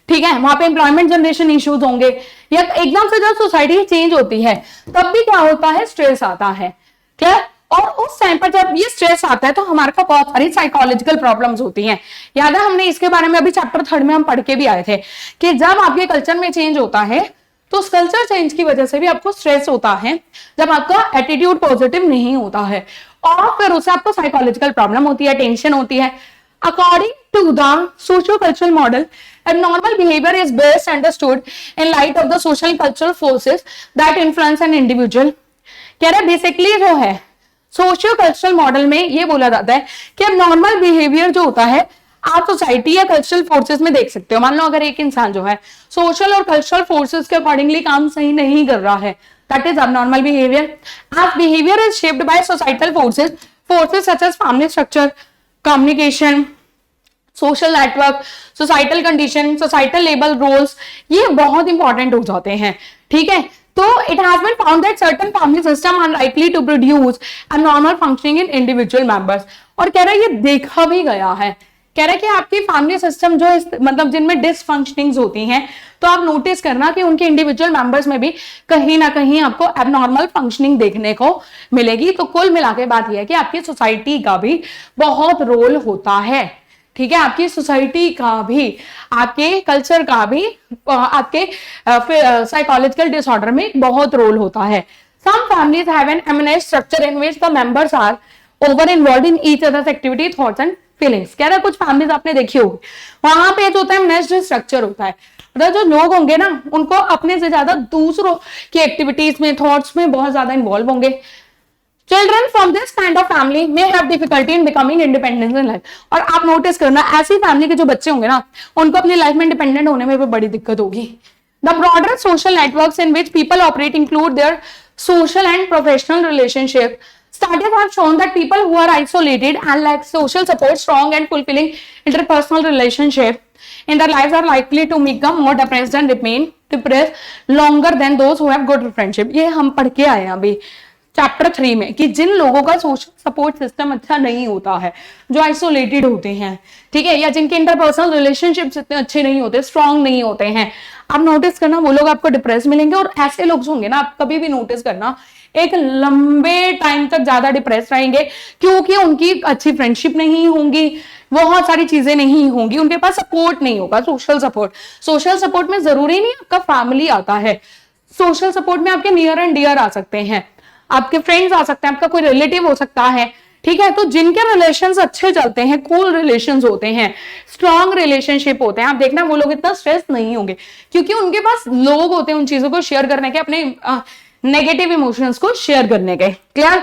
ठीक है, वहां पे एम्प्लॉयमेंट जनरेशन इश्यूज होंगे, या एकदम से जब सोसाइटी चेंज होती है तब भी क्या होता है, स्ट्रेस आता है। क्लियर? और उस टाइम पर जब ये स्ट्रेस आता है तो हमारे पास बहुत सारी साइकोलॉजिकल प्रॉब्लम्स होती हैं। याद है हमने इसके बारे में अभी चैप्टर 3 में हम पढ़ के भी आए थे कि जब आपके कल्चर में चेंज होता है तो उस कल्चर चेंज की वजह से भी आपको स्ट्रेस होता है, जब आपका एटीट्यूड पॉजिटिव नहीं होता है, और फिर उससे आपको साइकोलॉजिकल प्रॉब्लम होती है, टेंशन होती है। According to the socio cultural model, abnormal behavior is best understood in light of the social cultural forces that influence an individual। कह रहा है बेसिकली जो है सोशियो कल्चरल मॉडल में ये बोला जाता है कि abnormal behavior जो होता है आप सोसाइटी या कल्चरल फोर्सेस में देख सकते हो। मान लो अगर एक इंसान जो है सोशल और कल्चरल फोर्सेस के अकॉर्डिंगली काम सही नहीं कर रहा है, that is abnormal behavior। As behavior is shaped by societal forces such as family structure, communication, social network, societal condition, societal label roles, ये बहुत इंपॉर्टेंट हो जाते हैं। ठीक है, तो it has been found that certain family system are likely to produce abnormal functioning in individual members. और कह रहा है ये देखा भी गया है, कह रहा है कि आपकी फैमिली सिस्टम जो मतलब जिनमें डिसफंक्शनिंग्स होती हैं तो आप नोटिस करना कि उनके इंडिविजुअल मेंबर्स में भी कहीं ना कहीं आपको एबनॉर्मल फंक्शनिंग देखने को मिलेगी। तो कुल मिला के बात यह है कि आपकी सोसाइटी का भी बहुत रोल होता है। ठीक है, आपकी सोसाइटी का भी, आपके कल्चर का भी, आपके साइकोलॉजिकल डिसऑर्डर में बहुत रोल होता है। Some families have an enmeshed structure in which the members are over involved in each others activity, thoughts and feelings. कह रहा है कुछ फैमिलीज आपने देखी होगी, वहां पे जो होता है एमनेस स्ट्रक्चर होता है, मतलब जो लोग होंगे ना उनको अपने से ज्यादा दूसरों की एक्टिविटीज में, थॉट्स में बहुत ज्यादा इन्वॉल्व होंगे। Children from this kind of family may have difficulty in becoming independent in life। और आप नोटिस करना ऐसी फैमिली के जो बच्चे होंगे ना उनको अपनी लाइफ में इंडिपेंडेंट होने में भी बड़ी दिक्कत होगी। The broader social networks in which people operate include their social and professional relationship। Studies have shown that people who are isolated and lack social support, strong and fulfilling interpersonal relationship in their lives are likely to become more depressed and remain depressed longer than those who have good friendship। ये हम पढ़ के आए हैं अभी chapter 3 में कि जिन लोगों का सोशल सपोर्ट सिस्टम अच्छा नहीं होता है, जो आइसोलेटेड होते हैं, ठीक है, या जिनके इंटरपर्सनल रिलेशनशिप्स इतने अच्छे नहीं होते, स्ट्रांग नहीं होते हैं, आप नोटिस करना वो लोग आपको डिप्रेस मिलेंगे। और ऐसे लोग होंगे ना, आप कभी भी नोटिस करना एक लंबे टाइम तक ज्यादा डिप्रेस रहेंगे, क्योंकि उनकी अच्छी फ्रेंडशिप नहीं होंगी, बहुत सारी चीजें नहीं होंगी, उनके पास सपोर्ट नहीं होगा, सोशल सपोर्ट। सोशल सपोर्ट में जरूरी नहीं आपका फैमिली आता है, सोशल सपोर्ट में आपके नियर एंड डियर आ सकते हैं, आपके फ्रेंड्स आ सकते हैं, आपका कोई रिलेटिव हो सकता है। ठीक है, तो जिनके रिलेशंस अच्छे चलते हैं, कूल रिलेशंस होते हैं, स्ट्रॉन्ग रिलेशनशिप होते हैं, आप देखना वो लोग इतना स्ट्रेस नहीं होंगे, क्योंकि उनके पास लोग होते हैं उन चीजों को शेयर करने के, अपने नेगेटिव इमोशंस को शेयर करने के। Clear?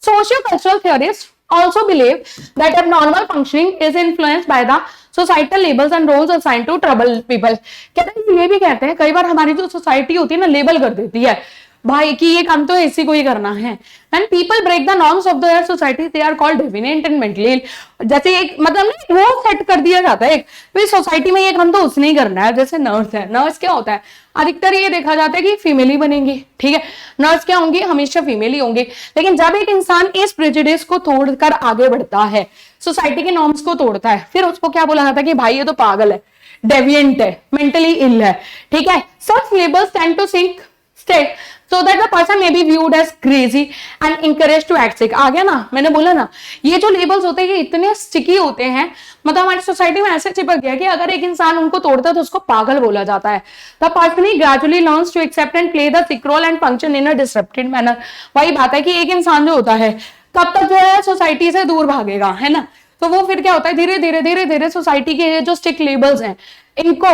Socio-cultural theorists also believe that abnormal functioning is influenced by the societal labels and roles assigned to troubled people। कहते हैं, ये भी कहते हैं कई बार हमारी जो सोसाइटी होती है ना लेबल कर देती है भाई कि ये काम तो ऐसी को ही करना है। When people break the norms of their society, they are called deviant and mentally ill। जैसे एक मतलब ना वो सेट कर दिया जाता है भाई सोसाइटी में ये काम तो उसने ही करना है। जैसे नर्स है, नर्स क्या होता है, अधिकतर ये देखा जाता है कि फीमेल ही बनेंगी। ठीक है, नर्स क्या होंगी, हमेशा फीमेल ही होंगी। लेकिन जब एक इंसान इस प्रेजुडिस को तोड़कर आगे बढ़ता है, सोसाइटी के नॉर्म्स को तोड़ता है, फिर उसको क्या बोला जाता है कि भाई ये तो पागल है, डेविएंट है, मेंटली इल है। ठीक है, such labels tend to sink state so that the person may be viewed as crazy and encouraged to act sick। आ गया ना, मैंने बोला ना ये जो लेबल्स होते हैं ये इतने स्टिकी होते हैं, मतलब हमारी सोसाइटी में ऐसे चिपक गया कि अगर एक इंसान उनको तोड़ता है तो उसको पागल बोला जाता है। The person gradually learns to accept and play the sick role and function in a disrupted manner। वही बात है कि एक इंसान जो होता है कब तक जो है सोसाइटी से दूर भागेगा, है ना, तो वो फिर क्या होता है धीरे धीरे धीरे धीरे सोसाइटी के जो स्टिक लेबल्स हैं इनको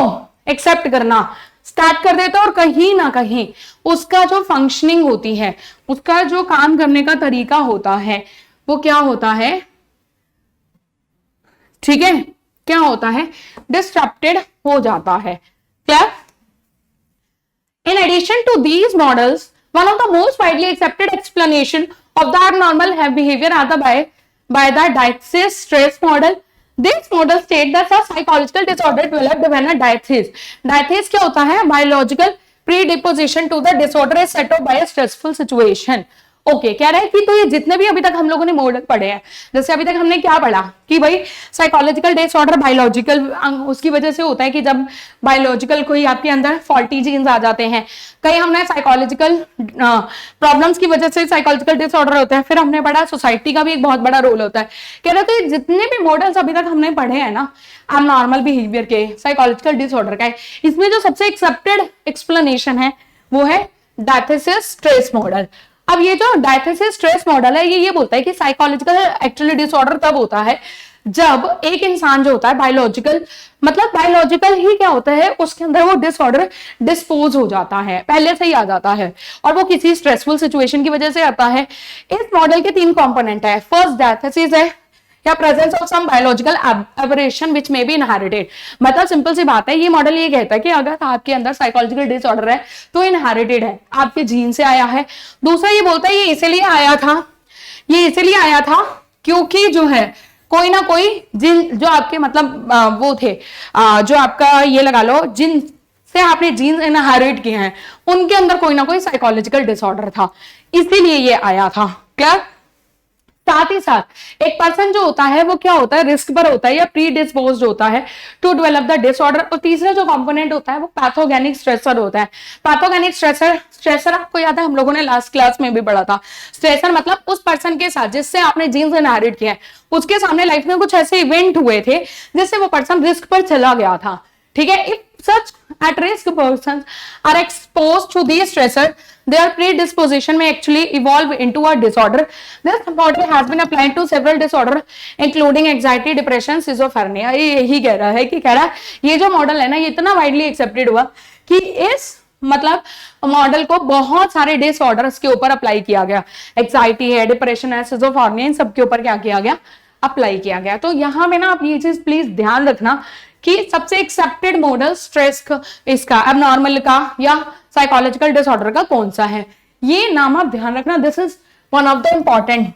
एक्सेप्ट करना स्टार्ट कर देता है, और कहीं ना कहीं उसका जो फंक्शनिंग होती है, उसका जो काम करने का तरीका होता है वो क्या होता है, ठीक है, क्या होता है, डिस्टर्प्टेड हो जाता है। क्या? In addition to these models, one of the most widely accepted explanation of the abnormal behavior are by the Deich's stress model। This model states that a psychological disorder developed when a Deich's क्या होता है, biological predisposition to the disorder is set off by a stressful situation। Okay कह रहे हैं कि तो ये जितने भी अभी तक हम लोगों ने मॉडल पढ़े हैं, जैसे अभी तक हमने क्या पढ़ा कि भाई साइकोलॉजिकल डिसऑर्डर बायोलॉजिकल उसकी वजह से होता है कि जब बायोलॉजिकल कोई आपके अंदर फॉल्टी जीन्स आ जाते हैं, कहीं हमने साइकोलॉजिकल प्रॉब्लम्स की वजह से साइकोलॉजिकल डिसऑर्डर होते हैं, फिर हमने पढ़ा सोसाइटी का भी एक बहुत बड़ा रोल होता है। कह रहे थे जितने भी मॉडल्स अभी तक हमने पढ़े हैं ना अब नॉर्मल बिहेवियर के, साइकोलॉजिकल डिसऑर्डर का, इसमें जो सबसे एक्सेप्टेड एक्सप्लेनेशन है वो है डायथेसिस स्ट्रेस मॉडल। अब ये जो डायथेसिस स्ट्रेस मॉडल है ये बोलता है कि साइकोलॉजिकल एक्चुअली डिसऑर्डर तब होता है जब एक इंसान जो होता है बायोलॉजिकल, मतलब बायोलॉजिकल ही क्या होता है उसके अंदर वो डिसऑर्डर डिस्पोज हो जाता है, पहले से ही आ जाता है और वो किसी स्ट्रेसफुल सिचुएशन की वजह से आता है। इस मॉडल के 3 कंपोनेंट है। फर्स्ट डायथेसिस है या presence of some biological aberration which may be inherited. मतलब सिंपल सी बात है, ये मॉडल ये कहता है कि अगर आपके अंदर साइकोलॉजिकल डिसऑर्डर है तो इनहेरिटेड है, आपके जीन से आया है। दूसरा ये बोलता है ये इसलिए आया था क्योंकि जो है कोई ना कोई जिन जो आपके मतलब वो थे जो आपका ये लगा लो जिन से आपने जीन्स इनहेरिट किए हैं उनके अंदर कोई ना कोई साइकोलॉजिकल डिसऑर्डर था, इसीलिए ये आया था। क्लियर? साथ ही साथ एक पर्सन जो होता है वो क्या होता है, रिस्क पर होता है या प्री डिस्पोज्ड होता है टू डेवलप द डिसऑर्डर। और तीसरा जो कंपोनेंट होता है वो पैथोगेनिक स्ट्रेसर होता है। पैथोगेनिक स्ट्रेसर आपको याद है हम लोगों ने लास्ट क्लास में भी पढ़ा था। स्ट्रेसर मतलब उस पर्सन के साथ जिससे आपने जीन्स इनहेरिट किया है उसके सामने लाइफ में कुछ ऐसे इवेंट हुए थे जिससे वो पर्सन रिस्क पर चला गया था। ठीक है, if such at risk persons are exposed to these stressors, their predisposition may actually evolve into a disorder. This model has been applied to several disorders including anxiety, depression, schizophrenia. ये यही कह रहा है ये जो मॉडल है ना ये इतना वाइडली एक्सेप्टेड हुआ कि इस मतलब मॉडल को बहुत सारे डिसऑर्डर्स के ऊपर अप्लाई किया गया। एंजाइटी है, डिप्रेशन है, सिजोफ्रेनिया, इन सब के ऊपर क्या किया गया, अप्लाई किया गया। तो यहां में ना आप ये चीज प्लीज ध्यान रखना कि सबसे एक्सेप्टेड मॉडल स्ट्रेस इसका, एबनॉर्मल का या साइकोलॉजिकल डिसऑर्डर का कौन सा है, ये नाम आप ध्यान रखना। This is one of the important,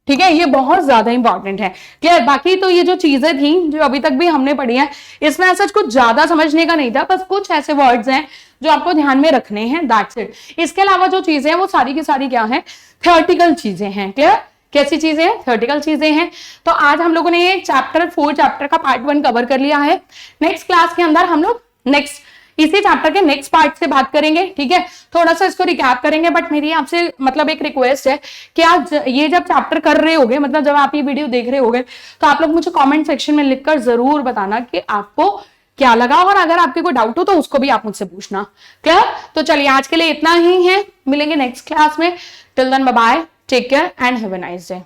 ठीक है, ये बहुत ज्यादा इंपॉर्टेंट है। क्लियर? बाकी तो ये जो चीजें थी जो अभी तक भी हमने पढ़ी है इसमें ऐसा कुछ ज्यादा समझने का नहीं था, बस कुछ ऐसे वर्ड्स हैं जो आपको ध्यान में रखने हैं, दैट्स इट। इसके अलावा जो चीजें हैं वो सारी की सारी क्या है, थ्योरेटिकल चीजें हैं। क्लियर? कैसी चीजें हैं, थ्योरेटिकल चीजें हैं। तो आज हम लोगों ने ये चैप्टर 4 चैप्टर का पार्ट 1 कवर कर लिया है। नेक्स्ट क्लास के अंदर हम लोग नेक्स्ट इसी चैप्टर के नेक्स्ट पार्ट से बात करेंगे। ठीक है, थोड़ा सा इसको रिकैप करेंगे, बट मेरी आपसे मतलब एक रिक्वेस्ट है कि आप ये जब चैप्टर कर रहे होगे, मतलब जब आप ये वीडियो देख रहे होगे तो आप लोग मुझे कमेंट सेक्शन में लिखकर जरूर बताना कि आपको क्या लगा, और अगर आपके कोई डाउट हो तो उसको भी आप मुझसे पूछना। क्लियर? तो चलिए आज के लिए इतना ही है, मिलेंगे नेक्स्ट क्लास में। Till then bye bye, take care and have a nice day.